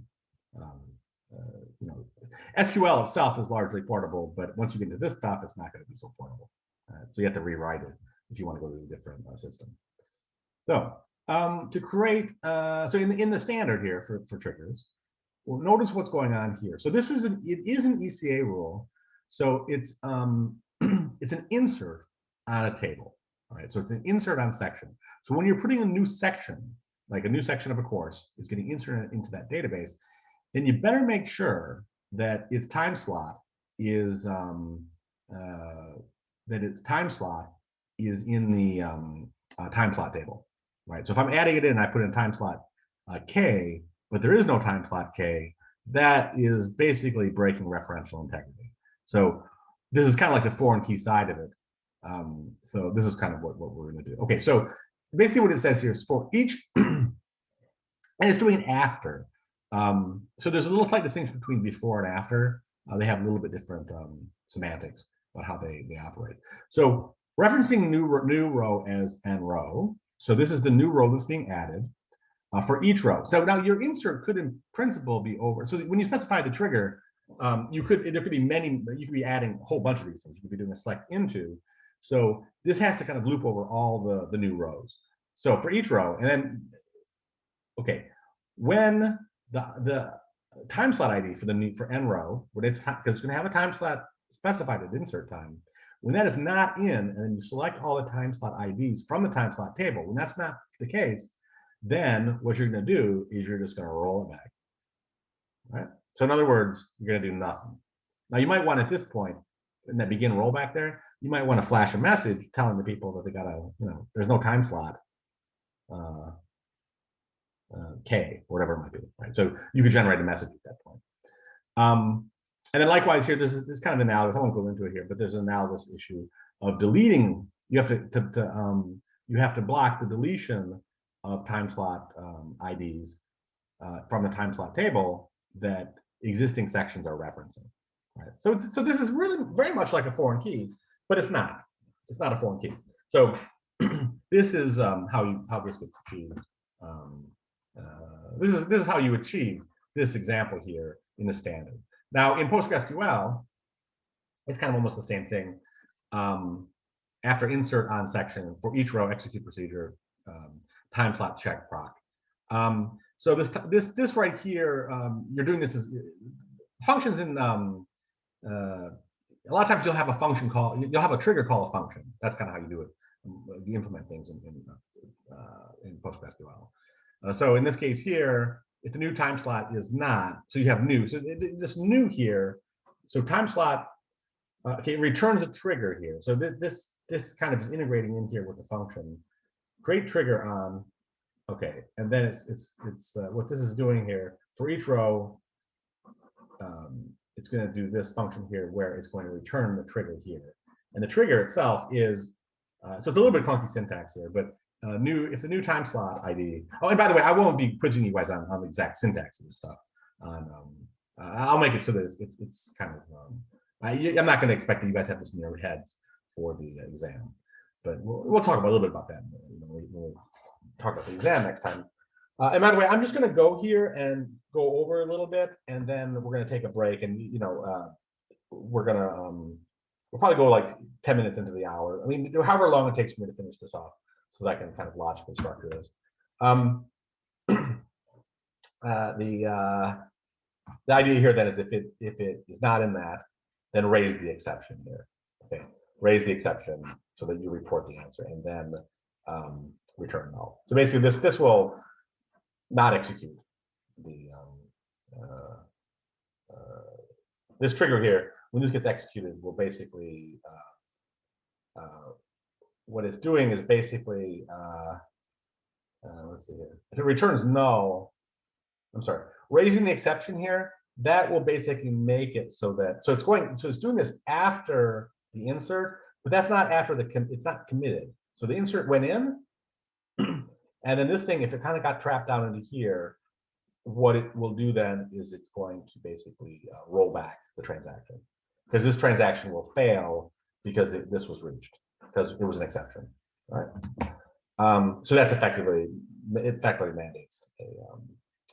SQL itself is largely portable, but once you get into this stuff, it's not going to be so portable. So you have to rewrite it if you want to go to a different system. So to create, so in the standard here for triggers, well, notice what's going on here. So this is it is an ECA rule. So it's it's an insert on a table. All right, so it's an insert on section. So when you're putting a new section, like a new section of a course is getting inserted into that database, then you better make sure that its time slot is in the time slot table, right? So if I'm adding it in, I put in time slot K, but there is no time slot K, that is basically breaking referential integrity. So this is kind of like the foreign key side of it. So this is kind of what we're going to do. Okay, so basically what it says here is for each, and it's doing after. So there's a little slight distinction between before and after. They have a little bit different semantics about how they operate. So referencing new row as n row. So this is the new row that's being added for each row. So now your insert could in principle be over. So when you specify the trigger, there could be many, you could be adding a whole bunch of these things. You could be doing a select into. So this has to kind of loop over all the new rows. So for each row, and then, okay, when the time slot ID for n row, when it's because it's going to have a time slot specified at insert time. When that is not in, and then you select all the time slot IDs from the time slot table, when that's not the case, then what you're going to do is you're just going to roll it back. Right? So in other words, you're going to do nothing. Now you might want at this point, in that begin rollback there, you might want to flash a message telling the people that they got to, there's no time slot K, whatever it might be, right? So you could generate a message at that point. And then likewise here, this is kind of analogous. I won't go into it here, but there's an analogous issue of deleting. You have to block the deletion of time slot IDs from the time slot table that existing sections are referencing. Right. So this is really very much like a foreign key, but it's not. It's not a foreign key. So this is how this gets achieved. This is how you achieve this example here in the standard. Now in PostgreSQL, it's kind of almost the same thing. After insert on section for each row execute procedure, time slot check proc. So this right here, you're doing this as functions in. A lot of times you'll have a function call, you'll have a trigger call a function. That's kind of how you do it. You implement things in PostgreSQL. So in this case here, if the new time slot is not, so you have new. So this new here, so time slot, okay, it returns a trigger here. So this kind of is integrating in here with the function. Create trigger on, okay, and then it's what this is doing here for each row. It's going to do this function here where it's going to return the trigger here. And the trigger itself is, so it's a little bit clunky syntax here, but if the new time slot ID, oh, and by the way, I won't be quizzing you guys on the exact syntax of this stuff. I'll make it so that it's kind of, I'm not going to expect that you guys have this in your heads for the exam, but we'll talk about a little bit about that. We'll talk about the exam next time. And by the way, I'm just going to go here and go over a little bit, and then we're going to take a break, and we're going to we'll probably go like 10 minutes into the hour. I mean, however long it takes for me to finish this off, so that I can kind of logically structure this. The idea here then is if it is not in that, then raise the exception here. Okay, raise the exception so that you report the answer, and then return null. So basically, this will not execute the this trigger here. When this gets executed, will basically what it's doing is basically let's see here. If it returns null, I'm sorry, raising the exception here, that will basically make it so that it's doing this after the insert, but that's not after it's not committed. So the insert went in. And then this thing, if it kind of got trapped down into here, what it will do then is it's going to basically roll back the transaction, because this transaction will fail because this was reached, because it was an exception. All right. So that's effectively mandates a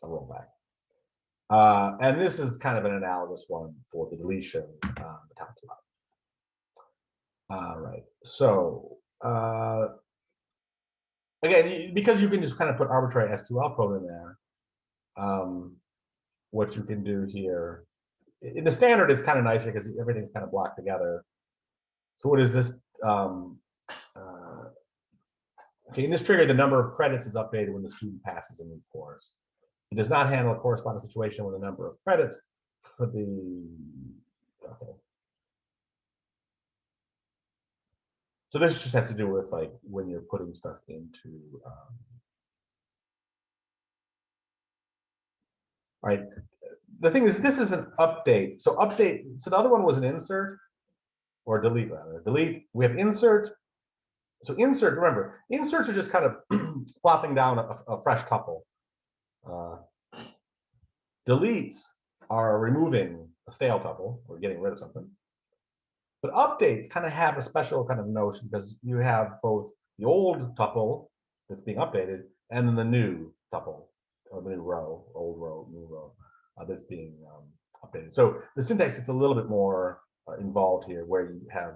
rollback. And this is kind of an analogous one for the deletion the time slot. All right. So again, because you can just kind of put arbitrary SQL code in there, what you can do here, in the standard, it's kind of nicer because everything's kind of blocked together. So what is this? Okay, in this trigger, the number of credits is updated when the student passes a new course. It does not handle a corresponding situation with the number of credits for the, okay. So this just has to do with like when you're putting stuff into, right? The thing is, this is an update. So the other one was an insert or delete rather. Delete, we have insert. So insert, remember, inserts are just kind of plopping down a fresh tuple. Deletes are removing a stale tuple or getting rid of something. But updates kind of have a special kind of notion because you have both the old tuple that's being updated and then the new tuple or the new row, old row, new row that's being updated. So the syntax is a little bit more involved here, where you have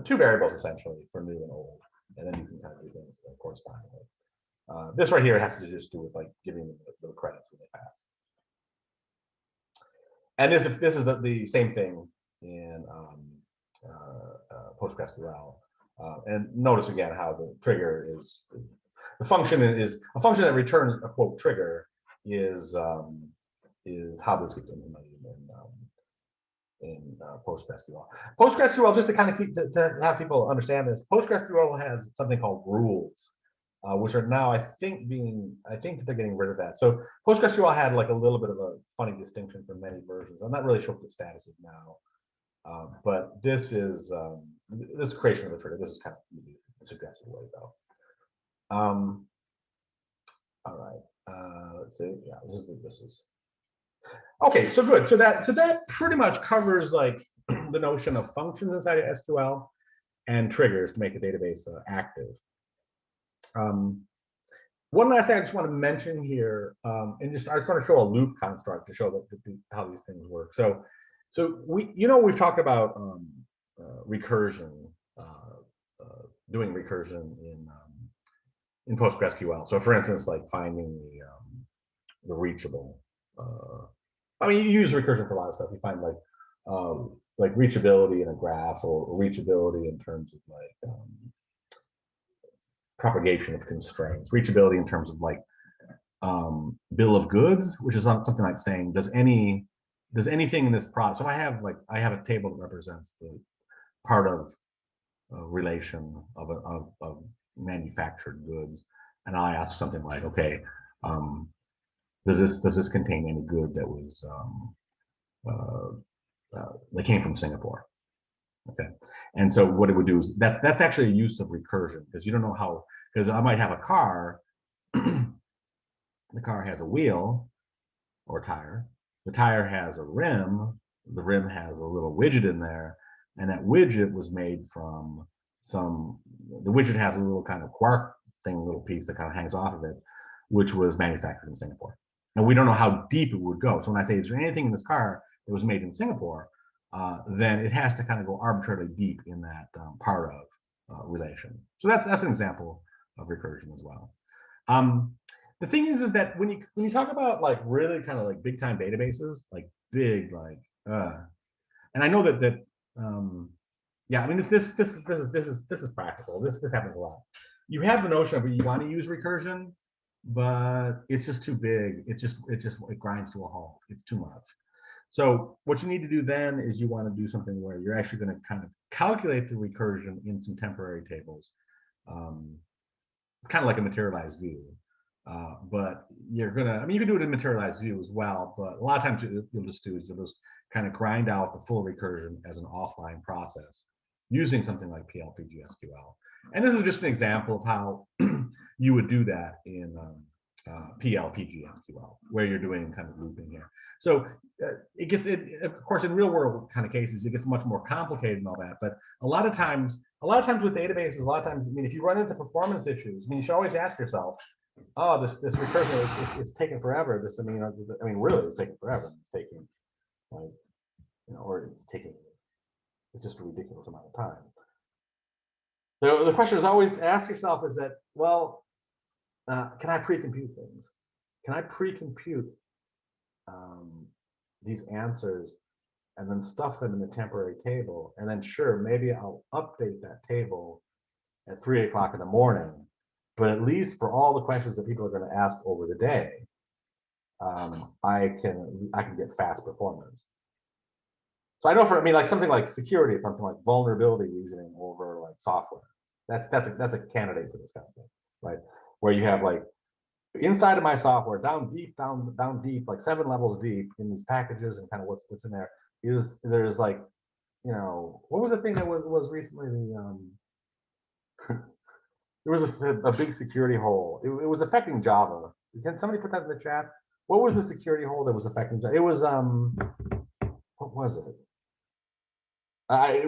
two variables essentially for new and old, and then you can kind of do things correspondingly. This right here has to just do with like giving them the credits when they pass. And this is the same thing in PostgreSQL. And notice again how the trigger is the function is a function that returns a quote trigger is how this gets implemented in PostgreSQL. PostgreSQL, just to kind of to have people understand this, PostgreSQL has something called rules, which are now I think that they're getting rid of that. So PostgreSQL had like a little bit of a funny distinction for many versions. I'm not really sure what the status is now, but this is this creation of a trigger. This is kind of the suggested way though. All right, let's see. Yeah, this is okay. So good. So that pretty much covers like the notion of functions inside of SQL and triggers to make a database active. One last thing I just want to mention here, and I just want to show a loop construct to show how these things work. So we've talked about recursion, doing recursion in PostgreSQL. So for instance, like finding the reachable. I mean, you use recursion for a lot of stuff. You find like reachability in a graph, or reachability in terms of like propagation of constraints, reachability in terms of like bill of goods, which is something like saying does anything in this product. So I have a table that represents the part of relation of manufactured goods, and I ask something like, okay, does this contain any good that was that came from Singapore? Okay, and so what it would do is that's actually a use of recursion, because you don't know how, because I might have a car, the car has a wheel or tire, the tire has a rim, the rim has a little widget in there, and that widget was made from the widget has a little kind of quark thing, little piece that kind of hangs off of it, which was manufactured in Singapore. And we don't know how deep it would go. So when I say, is there anything in this car that was made in Singapore, then it has to kind of go arbitrarily deep in that part of relation. So that's an example of recursion as well. The thing is that when you talk about like really kind of like big time databases, like big, like, and I know that yeah, I mean this is practical. This happens a lot. You have the notion of you want to use recursion, but it's just too big. It grinds to a halt. It's too much. So what you need to do then is you want to do something where you're actually going to kind of calculate the recursion in some temporary tables. It's kind of like a materialized view, but you're gonna, I mean, you can do it in materialized view as well, but a lot of times you'll just kind of grind out the full recursion as an offline process using something like PLPGSQL. And this is just an example of how you would do that in PLPGSQL, where you're doing kind of looping here. So of course, in real world kind of cases, it gets much more complicated and all that. But a lot of times with databases, I mean, if you run into performance issues, I mean, you should always ask yourself, oh, this recursion, it's taking forever. I mean, really, it's taking forever. It's taking, like, or it's just a ridiculous amount of time. So the question is always to ask yourself is that, well, can I pre-compute things? Can I pre-compute these answers and then stuff them in the temporary table? And then sure, maybe I'll update that table at 3 o'clock in the morning, but at least for all the questions that people are going to ask over the day, I can get fast performance. So I know like something like security, something like vulnerability reasoning over like software. That's a candidate for this kind of thing, right? Where you have like inside of my software, down deep, like 7 levels deep in these packages and kind of what's in there there's like, what was the thing that was recently there was a big security hole. It was affecting Java. Can somebody put that in the chat? What was the security hole that was affecting Java? It was what was it?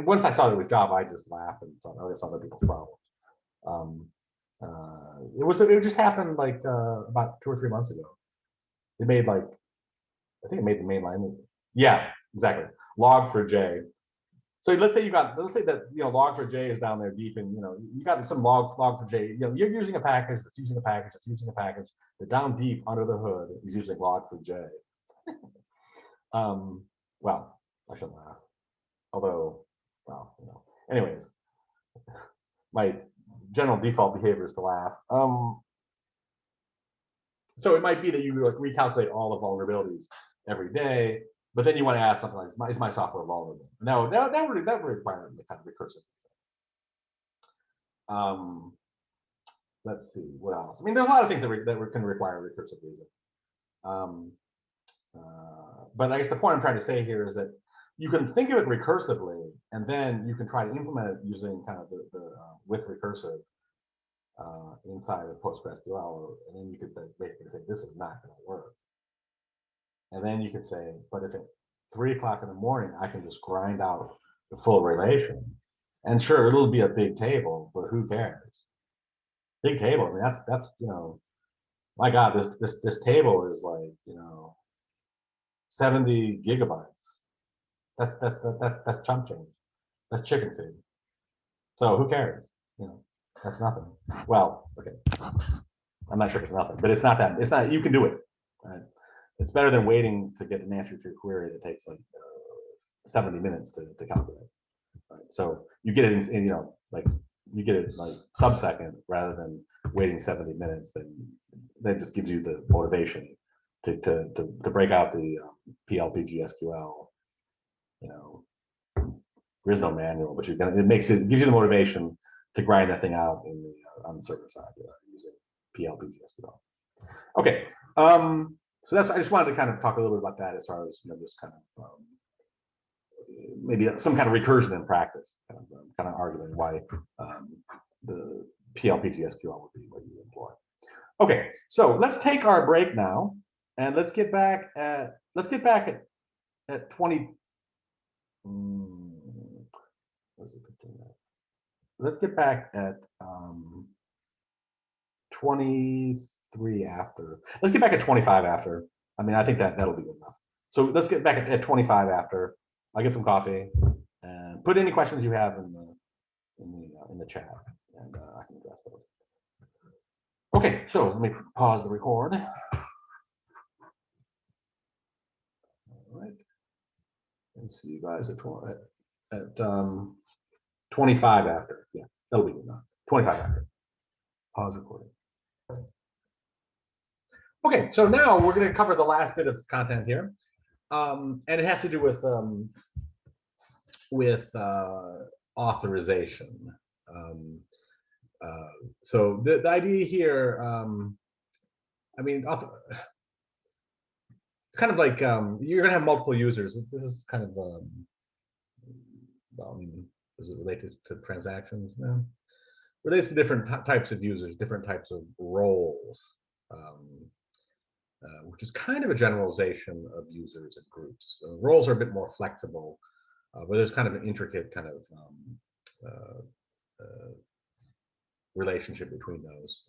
Once I saw it was Java, I just laughed and thought, oh, it's other people's problems. It just happened like about 2 or 3 months ago. It made I think it made the main line. Yeah, exactly. Log4j. So let's say that log for j is down there deep, and you got some log for j. You're using a package that's using a package that's using a package. They're down deep under the hood is using log for j. Well, I shouldn't laugh. Although, well, anyways, my general default behavior is to laugh. So it might be that you recalculate all the vulnerabilities every day, but then you want to ask something like, is my software vulnerable? No, that would require the kind of recursive. Let's see, what else? I mean, there's a lot of things that can require recursive reason. But I guess the point I'm trying to say here is that you can think of it recursively, and then you can try to implement it using kind of the with recursive inside of PostgreSQL, and then you could basically say, this is not going to work. And then you could say, but if at 3 o'clock in the morning, I can just grind out the full relation. And sure, it'll be a big table, but who cares? Big table, I mean, that's my God, this table is like, 70 gigabytes. That's chump change. That's chicken feed. So who cares? That's nothing. Well, okay. I'm not sure if it's nothing, but it's not, you can do it. Right? It's better than waiting to get an answer to your query that takes like 70 minutes to calculate. Right? So you get it in you get it like sub-second rather than waiting 70 minutes. Then that just gives you the motivation to break out the PLPG SQL. There is no manual, but it gives you the motivation to grind that thing out on the server side using PLPG SQL. Okay, so I just wanted to kind of talk a little bit about that as far as just kind of maybe some kind of recursion in practice, kind of arguing why the PLPG SQL would be what you employ. Okay, so let's take our break now, and let's get back at 20. Let's get back at 23 after. Let's get back at 25 after. I mean, I think that'll be good enough. So let's get back at 25 after. I'll get some coffee and put any questions you have in the chat, and I can address those. Okay, so let me pause the record. All right, and see you guys at 25 after. Yeah, that'll be good enough. 25 after. Pause recording. Okay, so now we're going to cover the last bit of content here, and it has to do with authorization. So the idea here, I mean, it's kind of like you're going to have multiple users. This is kind of well, I mean, is it related to transactions? No, relates to different types of users, different types of roles. Which is kind of a generalization of users and groups. So roles are a bit more flexible, but there's kind of an intricate kind of relationship between those,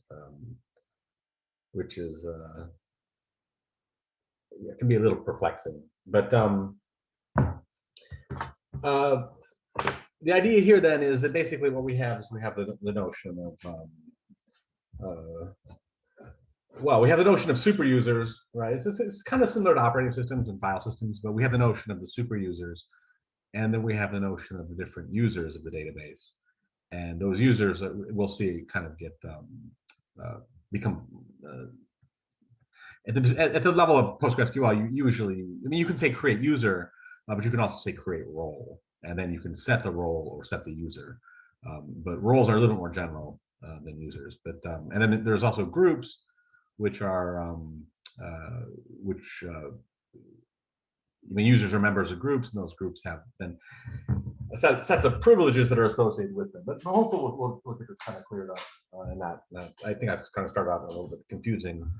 which is it can be a little perplexing. But the idea here then is that basically what we have is we have the notion of well, we have the notion of super users, right? It's kind of similar to operating systems and file systems, but we have the notion of the super users, and then we have the notion of the different users of the database. And those users, we'll see, kind of get become at the level of PostgreSQL. You usually, I mean, you can say create user, but you can also say create role, and then you can set the role or set the user. But roles are a little more general than users. But and then there's also groups, which are users are members of groups, and those groups have then sets of privileges that are associated with them. But hopefully we'll get this kind of cleared up. And that I think I've kind of started out on a little bit confusing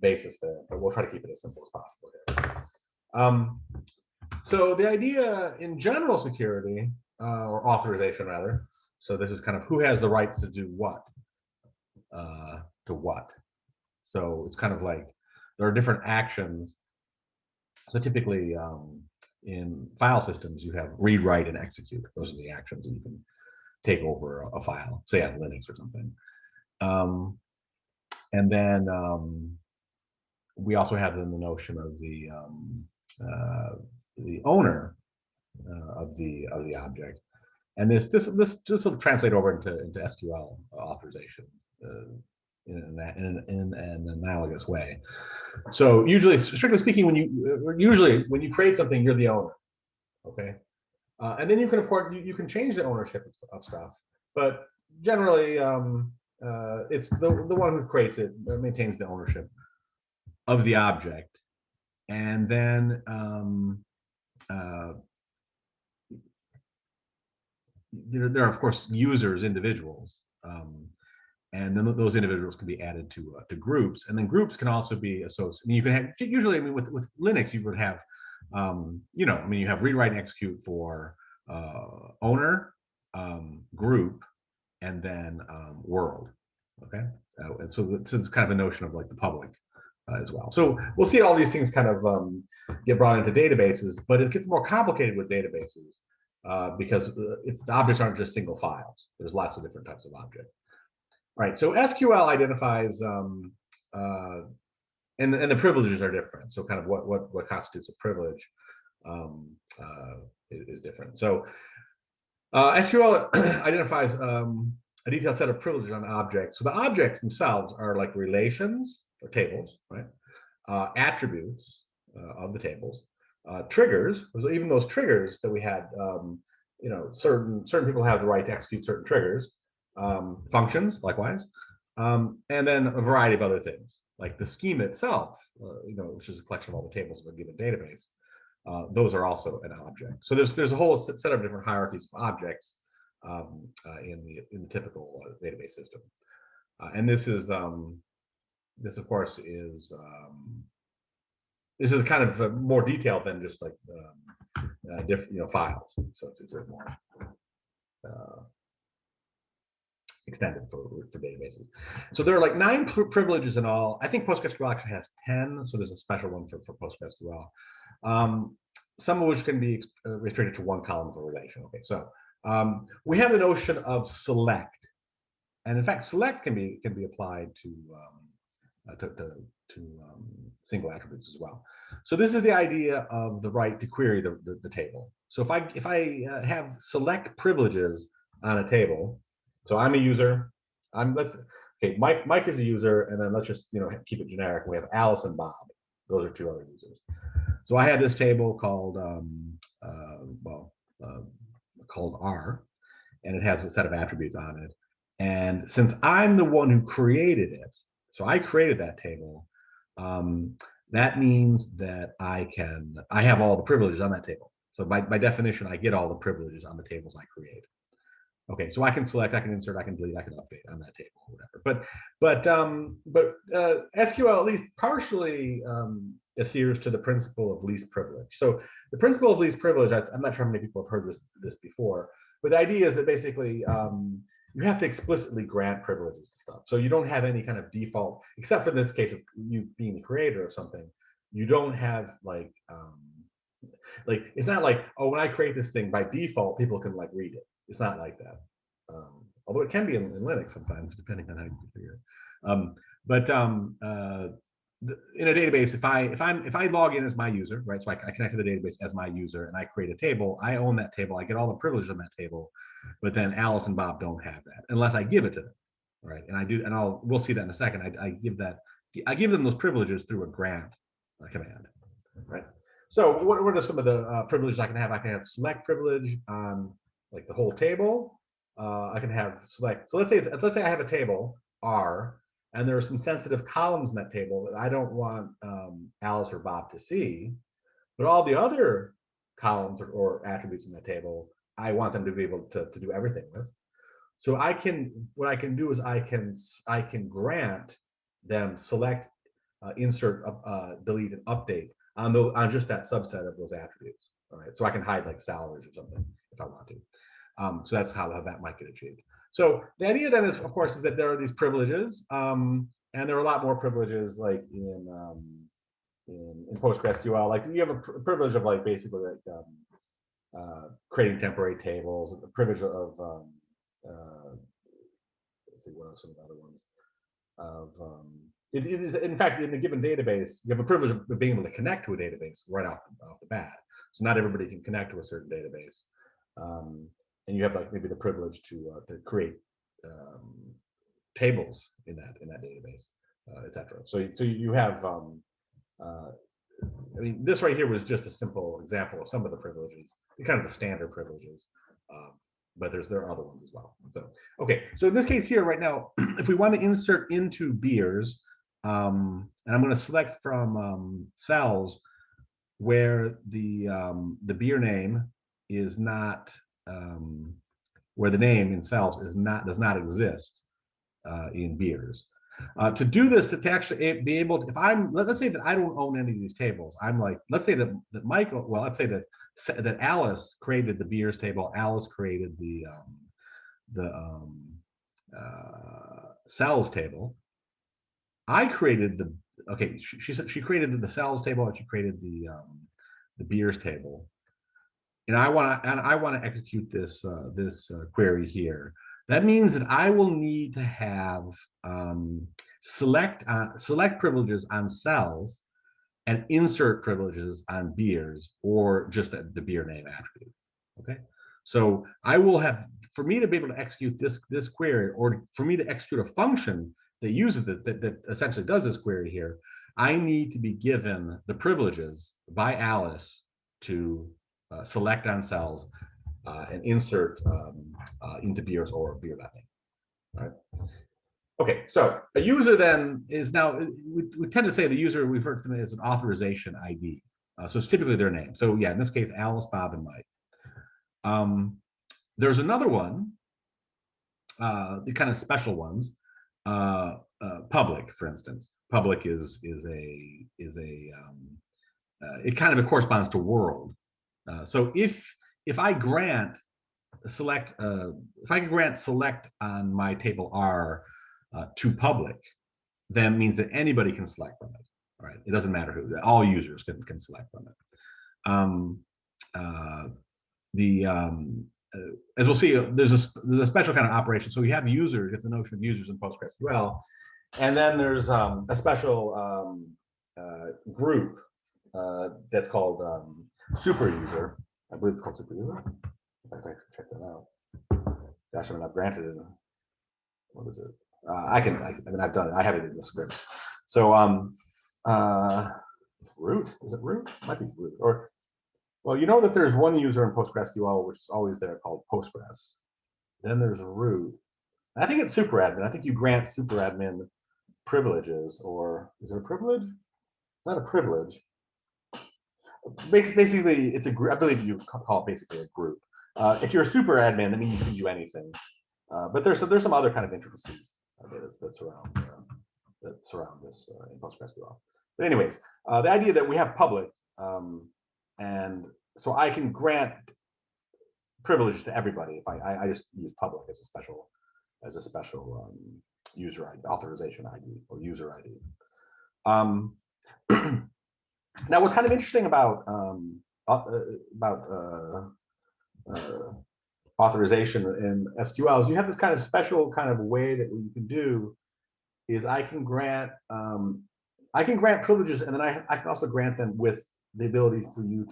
basis there, but we'll try to keep it as simple as possible here. So the idea in general security, or authorization rather, so this is kind of who has the rights to do what, to what. So it's kind of like there are different actions. So typically, in file systems, you have read, write, and execute. Those are the actions that you can take over a file, say on Linux or something. And then we also have then the notion of the owner of the object, and this will translate over into SQL authorization in an analogous way. So usually, strictly speaking, when you create something, you're the owner, okay, and then you can, of course, you can change the ownership of stuff, but generally it's the one who creates it maintains the ownership of the object, and then there are, of course, users, individuals, and then those individuals can be added to groups, and then groups can also be associated. I mean, you can have, usually, I mean, with Linux, you would have, you know, I mean, you have read, write, and execute for owner, group, and then world. Okay, and so it's kind of a notion of like the public as well. So we'll see all these things kind of get brought into databases, but it gets more complicated with databases because the objects aren't just single files. There's lots of different types of objects. All right, so SQL identifies, and the privileges are different. So kind of what constitutes a privilege is different. So SQL identifies a detailed set of privileges on objects. So the objects themselves are like relations or tables, right? Attributes of the tables, triggers. So even those triggers that we had, you know, certain people have the right to execute certain triggers. Functions, likewise, and then a variety of other things, like the schema itself, you know, which is a collection of all the tables of a given database. Those are also an object. So there's a whole set of different hierarchies of objects in the typical database system, and this of course is this is kind of more detailed than just like different, you know, files. So it's a bit more extended for databases. So there are like 9 privileges in all. I think PostgreSQL actually has 10, so there's a special one for PostgreSQL. Some of which can be restricted to one column of a relation. Okay, so we have the notion of select, and in fact, select can be applied to single attributes as well. So this is the idea of the right to query the table. So if I have select privileges on a table, so I'm a user. Okay, Mike is a user, and then let's just, you know, keep it generic. We have Alice and Bob. Those are 2 other users. So I have this table called called R, and it has a set of attributes on it. And since I'm the one who created it, so I created that table, that means that I have all the privileges on that table. So by definition, I get all the privileges on the tables I create. Okay, so I can select, I can insert, I can delete, I can update on that table, whatever. But SQL at least partially adheres to the principle of least privilege. So the principle of least privilege, I'm not sure how many people have heard this before, but the idea is that basically you have to explicitly grant privileges to stuff. So you don't have any kind of default, except for this case of you being the creator of something. You don't have like it's not like, oh, when I create this thing by default, people can like read it. It's not like that, although it can be in Linux sometimes, depending on how you configure it. In a database, if I log in as my user, right? So I connect to the database as my user, and I create a table. I own that table. I get all the privileges on that table, but then Alice and Bob don't have that unless I give it to them, right? And I do, and we'll see that in a second. I give them those privileges through a grant command, right? So what are some of the privileges I can have? I can have select privilege on like the whole table. I can have select. So let's say I have a table R, and there are some sensitive columns in that table that I don't want Alice or Bob to see, but all the other columns or attributes in that table, I want them to be able to do everything with. So what I can do is I can grant them select, insert, delete, and update on just that subset of those attributes. All right, so I can hide like salaries or something if I want to. So that's how that might get achieved. So the idea then is, of course, is that there are these privileges, and there are a lot more privileges like in in PostgreSQL. Like you have a privilege of like basically like creating temporary tables, the privilege of let's see what are some of the other ones of it is in fact in a given database you have a privilege of being able to connect to a database right off the bat. So not everybody can connect to a certain database, and you have like maybe the privilege to create tables in that database, etc. So you have I mean, this right here was just a simple example of some of the privileges, kind of the standard privileges, but there are other ones as well. So, okay, so in this case here right now, if we want to insert into beers, and I'm going to select from cells where the beer name is not, where the name in cells does not exist in beers. To do this, to actually be able to, if let's say that I don't own any of these tables, I'm like, let's say that Michael, well, let's say that Alice created the beers table, Alice created the cells table. I created okay, she said she created the cells table and she created the beers table. And I want to execute this query here. That means that I will need to have select privileges on cells and insert privileges on beers, or just the beer name attribute. Okay, so I will have, for me to be able to execute this query, or for me to execute a function that uses that essentially does this query here, I need to be given the privileges by Alice to select on cells and insert into beers or beer name. All right. Okay, so a user then is now, we tend to say the user, we've heard from it as an authorization ID. So it's typically their name. So yeah, in this case, Alice, Bob, and Mike. There's another one, the kind of special ones, public, for instance. Public is a it kind of corresponds to world. So if I grant select, if I can grant select on my table R to public, then means that anybody can select from it. All right, it doesn't matter who, all users can select from it. As we'll see, there's a special kind of operation. So we have users, it's the notion of users in PostgreSQL, and then there's a special group that's called super user. I believe it's called super user. In fact, I should check that out. Gosh, I mean, I've granted it. What is it? I mean, I've done it. I have it in the script. So, root, is it root? It might be root. Or, well, you know that there's one user in PostgreSQL which is always there called Postgres. Then there's root. I think it's superadmin. I think you grant superadmin privileges, or is it a privilege? It's not a privilege. Basically, it's a group. I believe you call it basically a group. If you're a superadmin, that means you can do anything. But there's some other kind of intricacies that surround this in PostgreSQL. But anyways, the idea that we have public, and so I can grant privilege to everybody if I just use public as a special user ID, authorization ID, or user ID. Now, what's kind of interesting about authorization in SQL is you have this kind of special kind of way that you can do is I can grant privileges, and then I can also grant them with the ability for you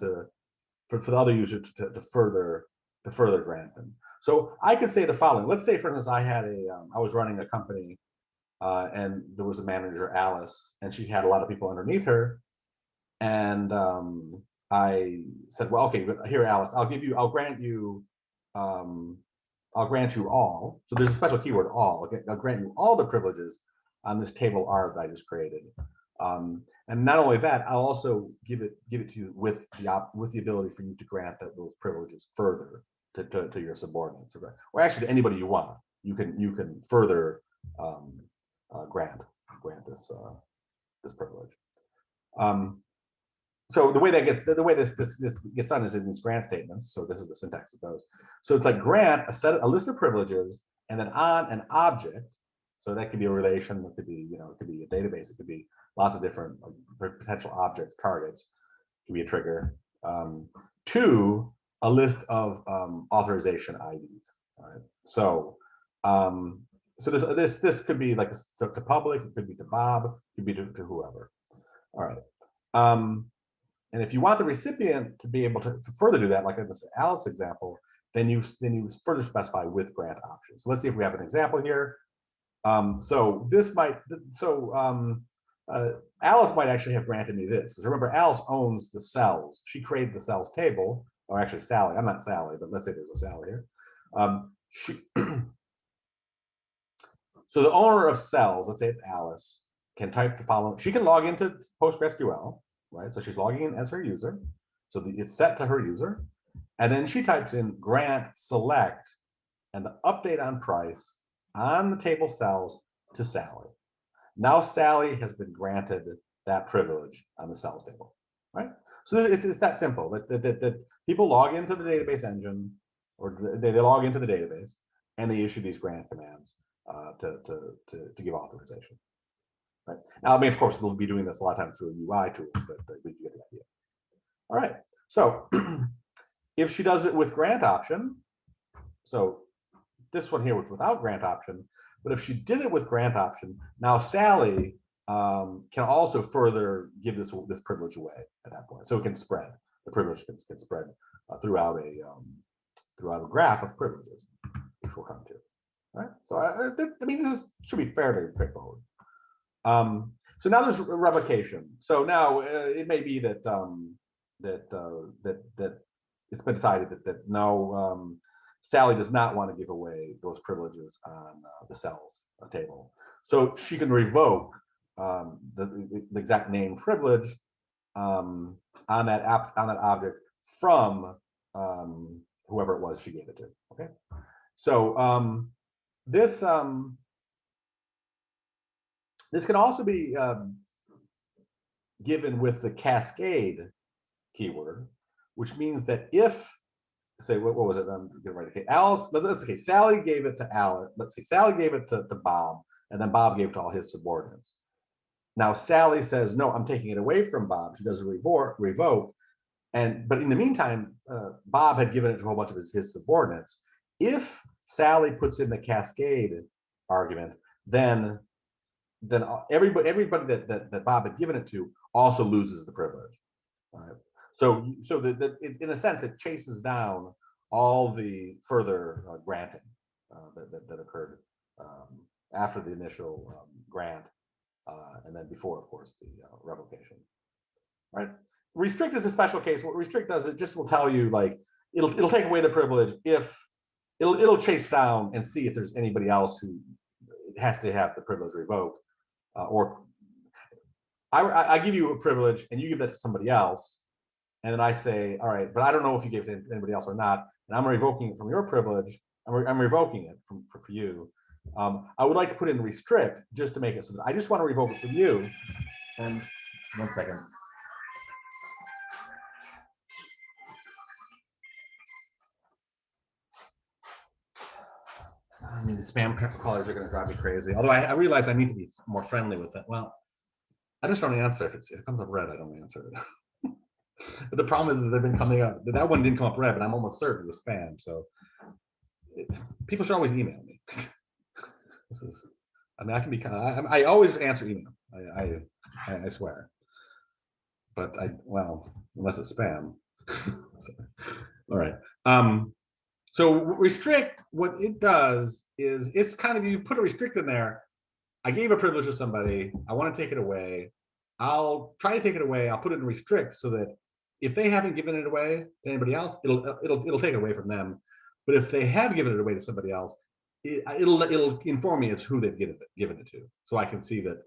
for the other user to further grant them. So I could say the following. Let's say, for instance, I was running a company, and there was a manager, Alice, and she had a lot of people underneath her. And I said, well, okay, here, Alice, I'll grant you all. So there's a special keyword, all. Okay, I'll grant you all the privileges on this table R that I just created. And not only that, I'll also give it to you with the ability for you to grant those privileges further to your subordinates, or actually to anybody you want. You can further grant this privilege. So the way this gets done is in these grant statements. So this is the syntax of those. So it's like grant a list of privileges, and then on an object. So that could be a relation. It could be a database. It could be lots of different potential objects, targets can be a trigger. 2, a list of authorization IDs. All right. So this could be like to public, it could be to Bob, it could be to whoever. All right. And if you want the recipient to be able to further do that, like in this Alice example, then you further specify with grant options. So let's see if we have an example here. So this might, Alice might actually have granted me this, because remember, Alice owns the cells. She created the cells table, or actually Sally. I'm not Sally, but let's say there's a Sally here. So the owner of cells, let's say it's Alice, can type the following. She can log into PostgreSQL, right? So she's logging in as her user. So it's set to her user. And then she types in grant select and the update on price on the table cells to Sally. Now Sally has been granted that privilege on the cells table, right? So it's that simple, that people log into the database engine, or they log into the database, and they issue these grant commands to give authorization. Right. Now, I mean, of course, they'll be doing this a lot of times through a UI tool, but you get the idea. All right. So if she does it with grant option, so this one here was without grant option, but if she did it with grant option, now Sally can also further give this privilege away at that point. So it can spread. The privilege can spread throughout a graph of privileges, which we'll come to. All right. So I mean, should be fairly straightforward. So now there's revocation. So now it may be that that it's been decided that no, Sally does not want to give away those privileges on the cells table. So she can revoke the exact name privilege on that object from whoever it was she gave it to. Okay. So this can also be given with the cascade keyword, which means that if, say, what was it? I'm getting ready. Okay, Alice. Okay, Sally gave it to Alice. Let's say Sally gave it to Bob, and then Bob gave it to all his subordinates. Now Sally says, "No, I'm taking it away from Bob." She does a revoke, but in the meantime, Bob had given it to a whole bunch of his subordinates. If Sally puts in the cascade argument, then everybody that Bob had given it to also loses the privilege. Right? So in a sense, it chases down all the further granting that occurred after the initial grant, and then before, of course, the revocation. Right? Restrict is a special case. What restrict does, it just will tell you, like, it'll take away the privilege if it'll chase down and see if there's anybody else who has to have the privilege revoked. Or I give you a privilege and you give that to somebody else, and then I say, all right, but I don't know if you gave it to anybody else or not, and I'm revoking it from your privilege. I'm revoking it for you. I would like to put in restrict just to make it so that I just want to revoke it from you. And 1 second. I mean, the spam callers are going to drive me crazy. Although I realize I need to be more friendly with it. Well, I just don't answer. If it comes up red, I don't answer it. But the problem is that they've been coming up. That one didn't come up red, but I'm almost certain it was spam. So people should always email me. This is, I mean, I can be. I always answer email. I swear. But well, unless it's spam. All right. So restrict, what it does is it's kind of, you put a restrict in there. I gave a privilege to somebody. I want to take it away. I'll try to take it away. I'll put it in restrict so that if they haven't given it away to anybody else, it'll take it away from them. But if they have given it away to somebody else, it'll inform me as who they've given it to, so I can see that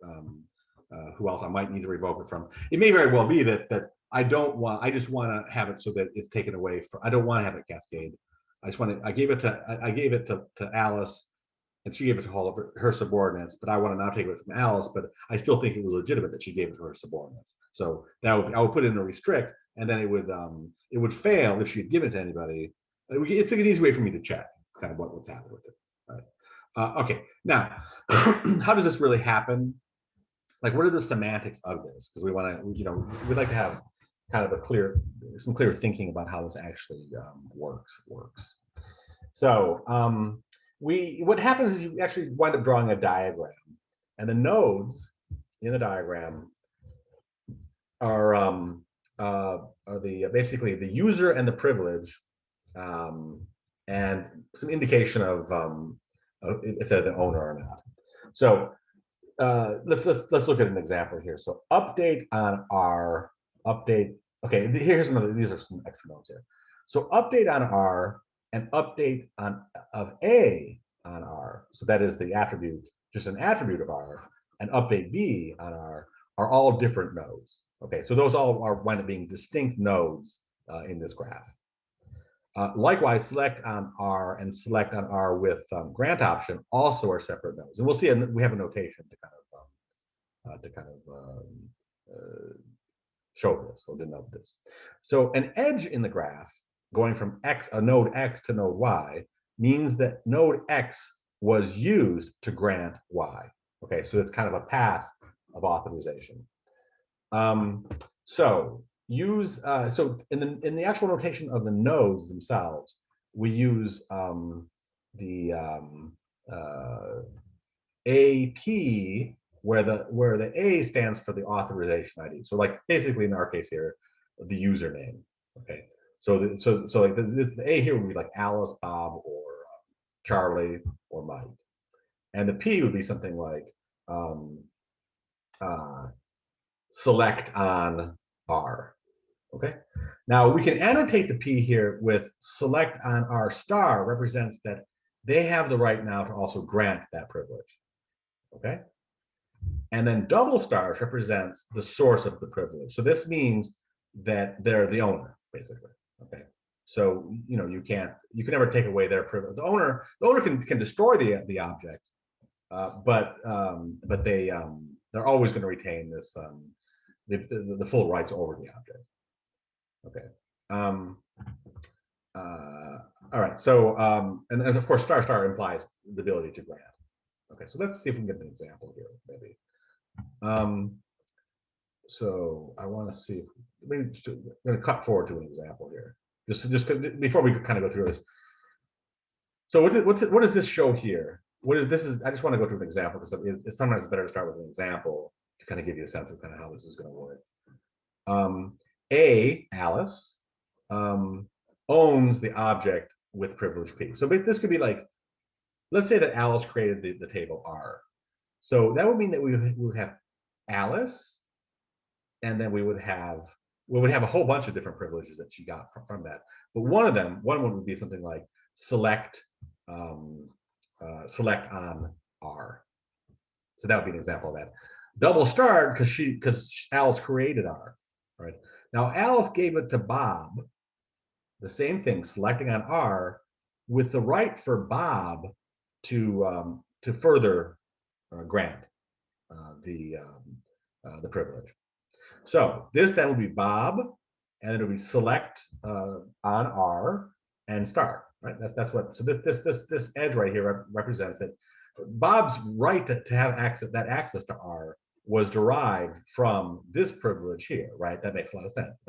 who else I might need to revoke it from. It may very well be that I just want to have it so that it's taken away from. I don't want to have it cascade. I gave it to Alice, and she gave it to all of her subordinates, but I want to now take it from Alice, but I still think it was legitimate that she gave it to her subordinates. So I would put it in a restrict, and then it would fail if she had given it to anybody. It's an easy way for me to check kind of what's happened with it. Right? Okay, now how does this really happen? like what are the semantics of this? Because we want to, you know, we'd like to have kind of some clear thinking about how this actually works. So what happens is you actually wind up drawing a diagram, and the nodes in the diagram are basically the user and the privilege, and some indication of if they're the owner or not. So let's look at an example here. So update on R, update. Okay, here's another. These are some extra notes here. So update on R and update on of A on R. So that is the attribute, just an attribute of R, and update B on R are all different nodes. Okay, so those all are wind up being distinct nodes in this graph. Likewise, select on R and select on R with grant option also are separate nodes, and we'll see. We have a notation to kind of show this or denote this. So an edge in the graph going from node X to node Y means that node X was used to grant Y. Okay, so it's kind of a path of authorization. So in the actual notation of the nodes themselves, we use the AP, where the A stands for the authorization ID. So like basically in our case here, the username. Okay, so like the A here would be like Alice, Bob, or Charlie, or Mike, and the P would be something like select on R. Okay, now we can annotate the P here with select on R star represents that they have the right now to also grant that privilege. Okay, and then double stars represents the source of the privilege. So this means that they're the owner, basically. Okay, so you know you can never take away their privilege. The owner can destroy the object, but they're always going to retain this the full rights over the object. Okay. All right. So and as of course star implies the ability to grant. Okay. So let's see if we can get an example here, maybe. So I want to see if maybe I'm going to cut forward to an example here, just before we kind of go through this. So what does this show here? What is this? I just want to go through an example because it's sometimes better to start with an example to kind of give you a sense of kind of how this is going to work. Alice owns the object with privilege P. So this could be like, let's say that Alice created the table R. So that would mean that we would have Alice, and then we would have a whole bunch of different privileges that she got from that. But one would be something like select on R. So that would be an example of that. Double starred because Alice created R. Right now, Alice gave it to Bob. The same thing, selecting on R, with the right for Bob to further grant the privilege. So this then will be Bob, and it'll be select on R and star. Right. That's what. So this edge right here represents that Bob's right to have access to R was derived from this privilege here, right? That makes a lot of sense.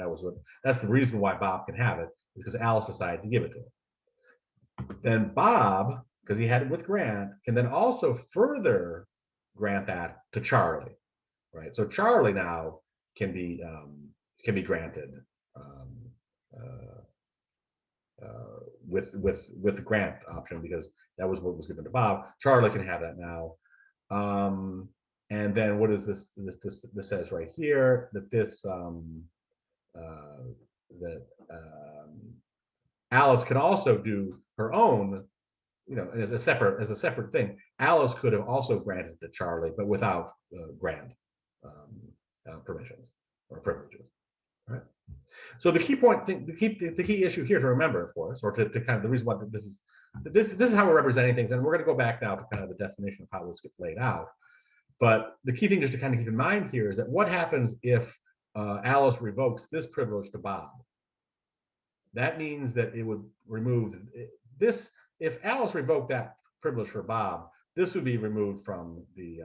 That's the reason why Bob can have it, because Alice decided to give it to him. Then Bob, because he had it with Grant, can then also further grant that to Charlie, right? So Charlie now can be granted with the grant option, because that was what was given to Bob. Charlie can have that now. And then what is this? This says right here that Alice can also do her own, you know, as a separate thing. Alice could have also granted to Charlie, but without grant permissions or privileges. Right. So the key point, the key issue here to remember, of course, or to kind of the reason why this is how we're representing things, and we're going to go back now to kind of the definition of how this gets laid out. But the key thing just to kind of keep in mind here is that what happens if Alice revokes this privilege to Bob? That means that it would remove this. If Alice revoked that privilege for Bob, this would be removed from the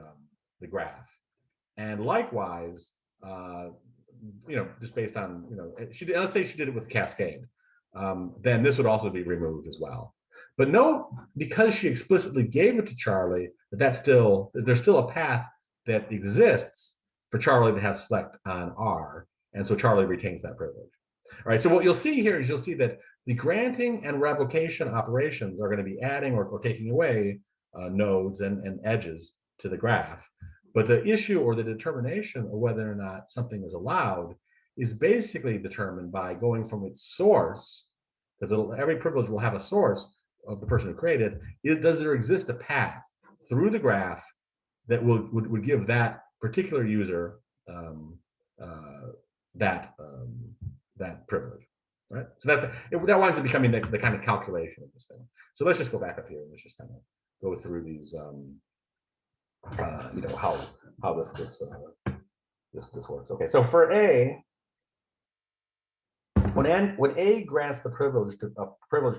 graph. And likewise, just based on, let's say she did it with Cascade, then this would also be removed as well. But note, because she explicitly gave it to Charlie, there's still a path that exists for Charlie to have select on R, and so Charlie retains that privilege. All right, so what you'll see here is you'll see that the granting and revocation operations are going to be adding or taking away nodes and edges to the graph. But the issue or the determination of whether or not something is allowed is basically determined by going from its source, because every privilege will have a source of the person who created it. Does there exist a path through the graph that would give that particular user that privilege, right? So that winds up becoming the kind of calculation of this thing. So let's just go back up here and let's just kind of go through these, how this works. Okay, so for A, when A grants the privilege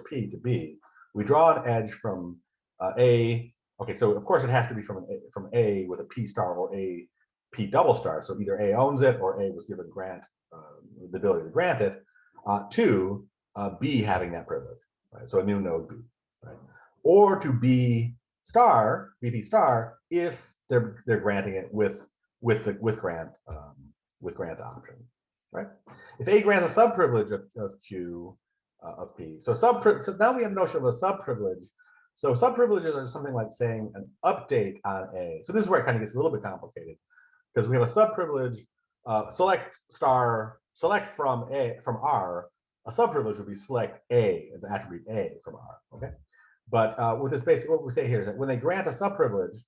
P to B, we draw an edge from A. Okay, so of course it has to be from A with a P star or A P double star. So either A owns it or A was given the ability to grant it, to B having that privilege, right? So a new node B, right? Or to B star, BP star, if they're granting it with grant option, right? If A grants a subprivilege of Q of P, so now we have a notion of a subprivilege. So subprivileges are something like saying an update on A. So this is where it kind of gets a little bit complicated, because we have a subprivilege, select from R. A subprivilege would be select A, the attribute A from R. Okay, but with this basic, what we say here is that when they grant a subprivilege,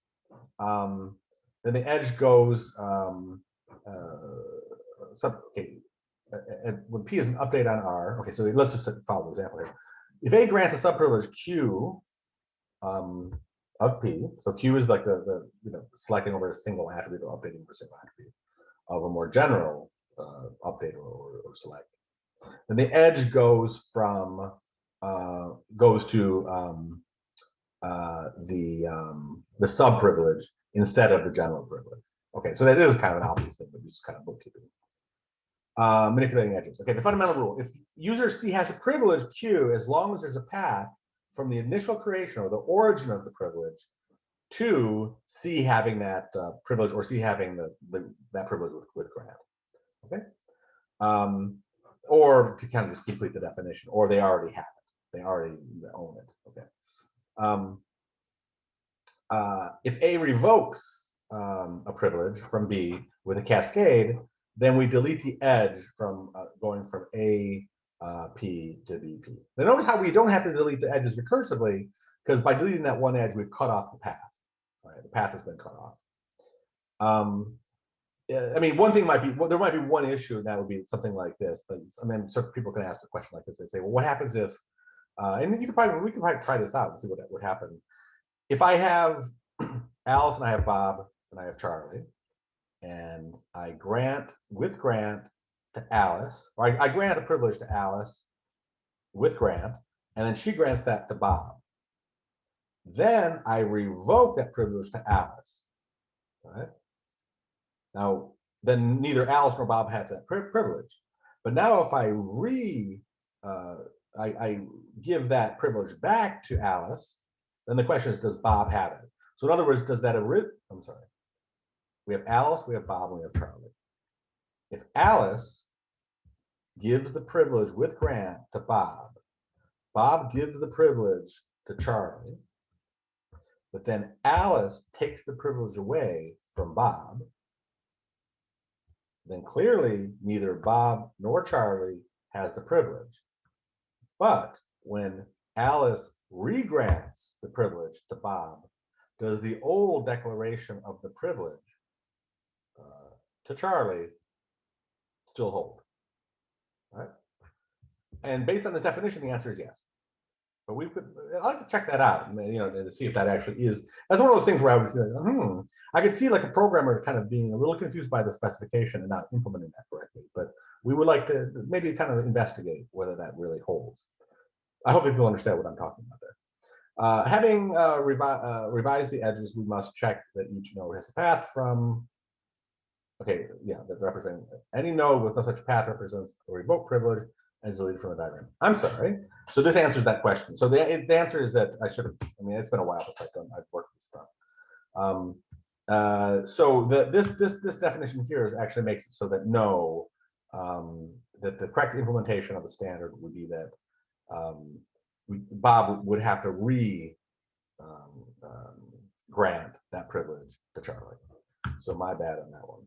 then the edge goes when P is an update on R. Okay, so let's just follow the example here. If A grants a subprivilege Q of P, so Q is like the selecting over a single attribute or updating over a single attribute of a more general update or select. Then the edge goes to the subprivilege instead of the general privilege. Okay, so that is kind of an obvious thing, but just kind of bookkeeping. Manipulating edges. Okay, the fundamental rule: if user C has a privilege Q, as long as there's a path from the initial creation or the origin of the privilege to C having that privilege, or C having that privilege with grant. Okay, or to kind of just complete the definition, or they already have it, they already own it. Okay. If A revokes a privilege from B with a cascade, then we delete the edge from going from A P to BP. Now notice how we don't have to delete the edges recursively, because by deleting that one edge, we've cut off the path. Right? The path has been cut off. I mean, one thing might be, there might be one issue, and that would be something like this. I mean, certain people can ask a question like this. They say, well, what happens if, and we can probably try this out and see what would happen. If I have Alice and I have Bob and I have Charlie, and I grant to Alice, or I grant a privilege to Alice with grant, and then she grants that to Bob. Then I revoke that privilege to Alice. Right? Now, then neither Alice nor Bob has that privilege. But now if I I give that privilege back to Alice, then the question is, does Bob have it? So in other words, does that I'm sorry. We have Alice, we have Bob, and we have Charlie. If Alice gives the privilege with grant to Bob, Bob gives the privilege to Charlie, but then Alice takes the privilege away from Bob, then clearly neither Bob nor Charlie has the privilege. But when Alice regrants the privilege to Bob, does the old declaration of the privilege to Charlie still hold? Right? And based on this definition, the answer is yes. But I'd like to check that out, to see if that actually is. That's one of those things where I was like, I could see like a programmer kind of being a little confused by the specification and not implementing that correctly. But we would like to maybe kind of investigate whether that really holds. I hope people understand what I'm talking about there. Having revised the edges, we must check that each node has a path from Okay, yeah, that represent any node with no such path represents a revoked privilege and is deleted from the diagram. I'm sorry. So this answers that question. So the answer is that I should have, I mean, it's been a while since I've worked with stuff. So this definition here is actually makes it so that no, that the correct implementation of the standard would be that Bob would have to grant that privilege to Charlie. So my bad on that one.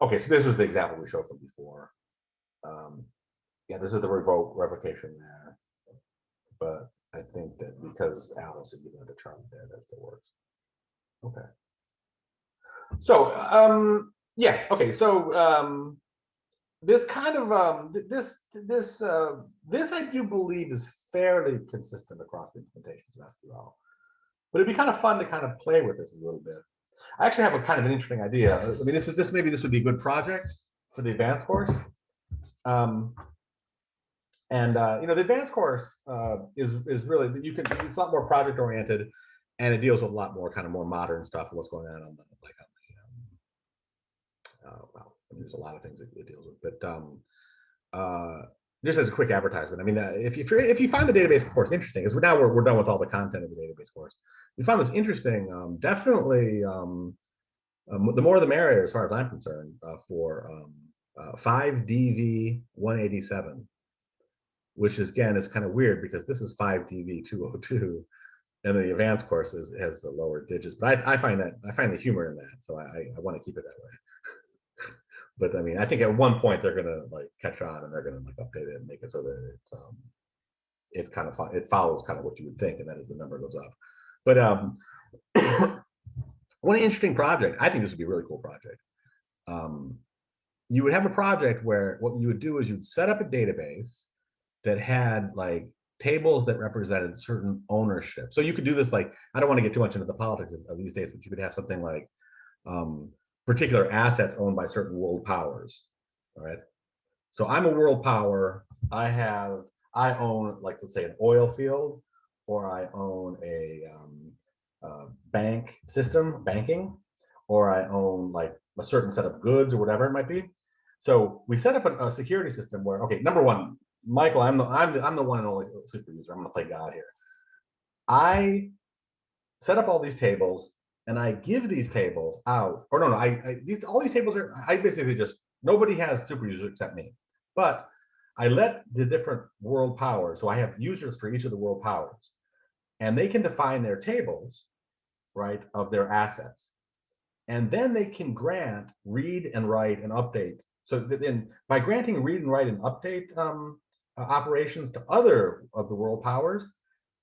Okay, so this was the example we showed from before. Yeah, this is the revocation there. But I think that because Alice had given it to Charlie there, that still works. Okay. So yeah, okay, so this kind of this I do believe is fairly consistent across the implementations of SQL. But it'd be kind of fun to kind of play with this a little bit. I actually have a kind of an interesting idea. I mean, maybe this would be a good project for the advanced course. You know, the advanced course is really it's a lot more project oriented, and it deals with a lot more kind of more modern stuff and what's going on the well, there's a lot of things it deals with, but just as a quick advertisement, I mean, if you find the database course interesting, because now we're done with all the content of the database course. If you find this interesting, definitely the more the merrier, as far as I'm concerned, for 5DV187, which is, again, is kind of weird because this is 5DV202, and the advanced course has the lower digits. But I find the humor in that, so I want to keep it that way. But I mean, I think at one point they're gonna like catch on and they're gonna like update it and make it so that it follows kind of what you would think, and that is the number goes up. But one interesting project, I think this would be a really cool project. You would have a project where what you would do is you'd set up a database that had like tables that represented certain ownership. So you could do this, like, I don't want to get too much into the politics of these days, but you could have something like particular assets owned by certain world powers. All right. So I'm a world power. I own, like, let's say, an oil field, or I own a bank system, banking, or I own like a certain set of goods or whatever it might be. So we set up a security system where, okay, number one, Michael, I'm the one and only super user. I'm going to play God here. I set up all these tables, and I give these tables out, or no, all these tables are, I basically just, nobody has super users except me, but I let the different world powers, so I have users for each of the world powers, and they can define their tables, right, of their assets. And then they can grant, read and write and update. So then by granting read and write and update operations to other of the world powers,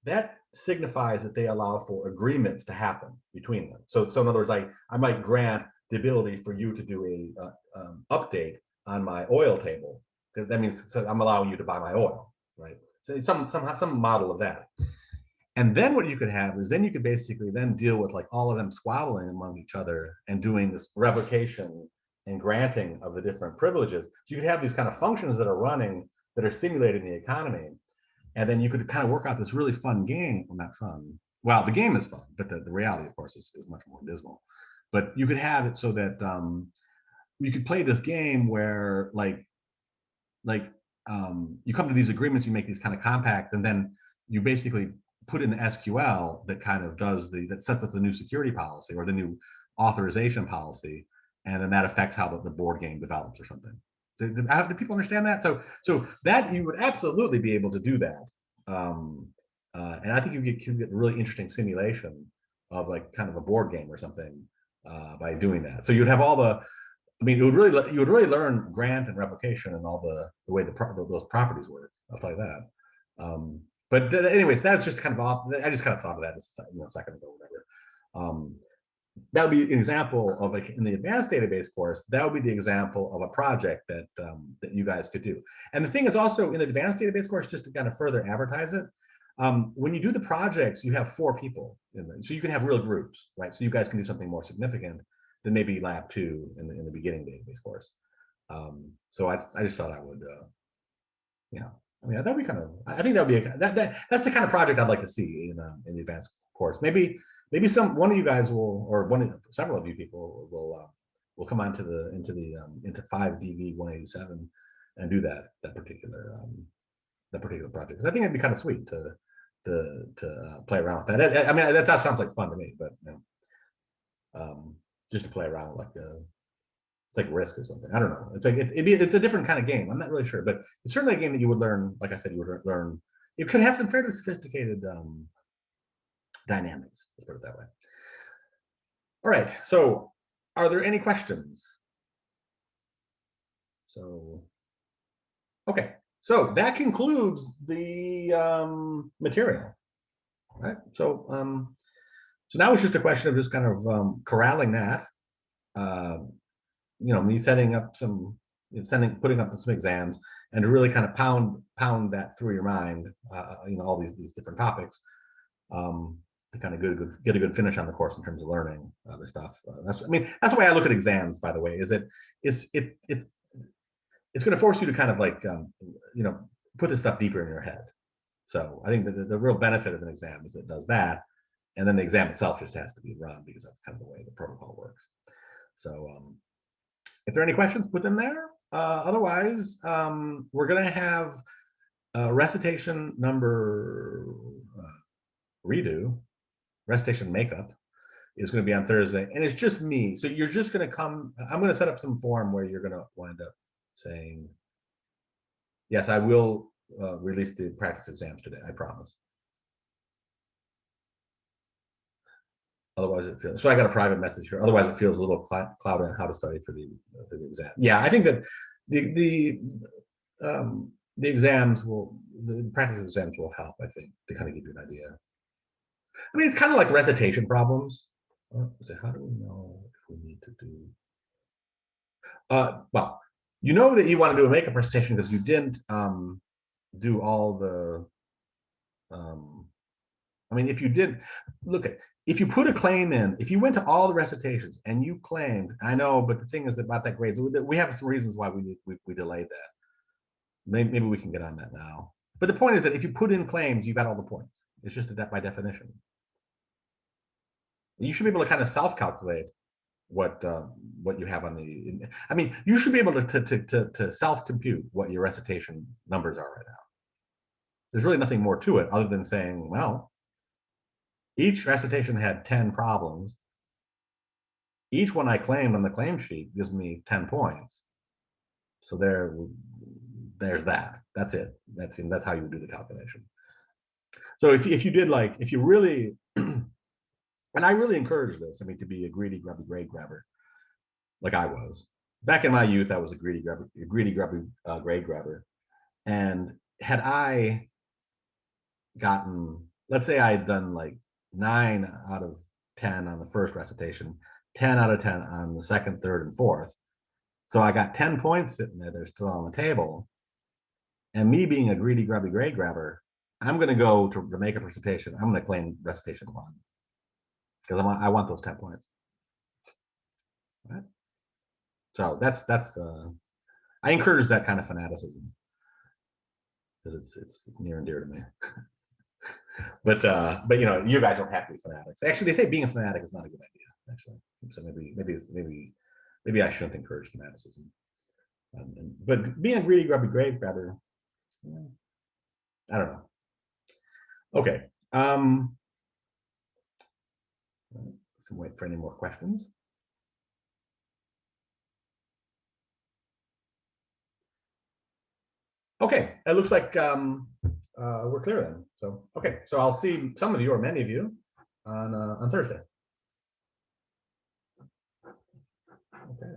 that signifies that they allow for agreements to happen between them. So in other words, I might grant the ability for you to do a update on my oil table, because that means, so I'm allowing you to buy my oil, right? So some model of that. And then what you could have is, then you could basically then deal with like all of them squabbling among each other and doing this revocation and granting of the different privileges. So you could have these kind of functions that are running, that are simulating the economy. And then you could kind of work out this really fun game. Well, not fun. Well, the game is fun, but the reality, of course, is much more dismal. But you could have it so that you could play this game where you come to these agreements, you make these kind of compacts, and then you basically put in the SQL that kind of that sets up the new security policy or the new authorization policy, and then that affects how the board game develops or something. Do people understand that? So that you would absolutely be able to do that, and I think you can get a really interesting simulation of like kind of a board game or something by doing that. So you'd have all the, I mean, you would really learn grant and revocation and all the way those properties work. I'll tell you that. But anyways, that's just kind of off. I just kind of thought of that a second ago, whatever. That would be an example of, like, in the advanced database course, that would be the example of a project that you guys could do. And the thing is also in the advanced database course, just to kind of further advertise it, when you do the projects, you have 4 people in them, so you can have real groups, right? So you guys can do something more significant than maybe lab 2 in the beginning database course. So I just thought I would, I mean, that'd be kind of, I think that would be that's the kind of project I'd like to see in the advanced course. Maybe one of you guys will, or several of you people will we'll come on to the into 5DV187 and do that particular project, because I think it'd be kind of sweet to play around with that. I mean, that sounds like fun to me, but just to play around like it's like Risk or something. I don't know. It's like it's a different kind of game. I'm not really sure, but it's certainly a game that you would learn. Like I said, you would learn. It could have some fairly sophisticated dynamics. Let's put it that way. All right. So, are there any questions? So, okay. So that concludes the material. All right. So, so now it's just a question of just kind of corralling that. You know, me setting up some, putting up some exams, and to really kind of pound that through your mind. You know, all these different topics. To kind of get a good finish on the course in terms of learning the stuff. That's the way I look at exams. By the way, is that it's going to force you to kind of like you know, put this stuff deeper in your head. So I think that the real benefit of an exam is it does that, and then the exam itself just has to be run, because that's kind of the way the protocol works. So if there are any questions, put them there. Otherwise, we're going to have recitation number redo. Recitation makeup is going to be on Thursday, and it's just me. So you're just going to come. I'm going to set up some form where you're going to wind up saying, yes, I will release the practice exams today. I promise. Otherwise, it feels so. I got a private message here. Otherwise, it feels a little cloudy on how to study for the exam. Yeah, I think that the exams will, the practice exams will help. I think, to kind of give you an idea. I mean, it's kind of like recitation problems. So how do we know if we need to do? Well, you know that you want to do a makeup recitation because you didn't do all the. I mean, if you did, look at, if you put a claim in, if you went to all the recitations and you claimed, I know, but the thing is about that grades, we have some reasons why we delayed that. Maybe we can get on that now. But the point is that if you put in claims, you got all the points. It's just that by definition. You should be able to kind of self-calculate what you have on the. I mean, you should be able to self-compute what your recitation numbers are right now. There's really nothing more to it other than saying, well, each recitation had 10 problems. Each one I claimed on the claim sheet gives me 10 points. So there's that. That's it. That's how you would do the calculation. So if you did, like, if you really, and I really encourage this, I mean, to be a greedy, grubby grade grabber, like I was. Back in my youth, I was a greedy, grubby grade grabber. And had I gotten, let's say I had done like 9 out of 10 on the first recitation, 10 out of 10 on the second, third, and fourth. So I got 10 points sitting there, they're still on the table. And me being a greedy, grubby grade grabber, I'm going to go to the makeup recitation. I'm going to claim recitation 1 because I want those 10 points. Right? So that's I encourage that kind of fanaticism because it's near and dear to me. But you know, you guys don't have to be fanatics. Actually, they say being a fanatic is not a good idea. Actually, so maybe I shouldn't encourage fanaticism. But being a greedy, grubby grade grabber, I don't know. Okay. So wait for any more questions. Okay, it looks like we're clear then. So okay, so I'll see some of you or many of you on Thursday. Okay.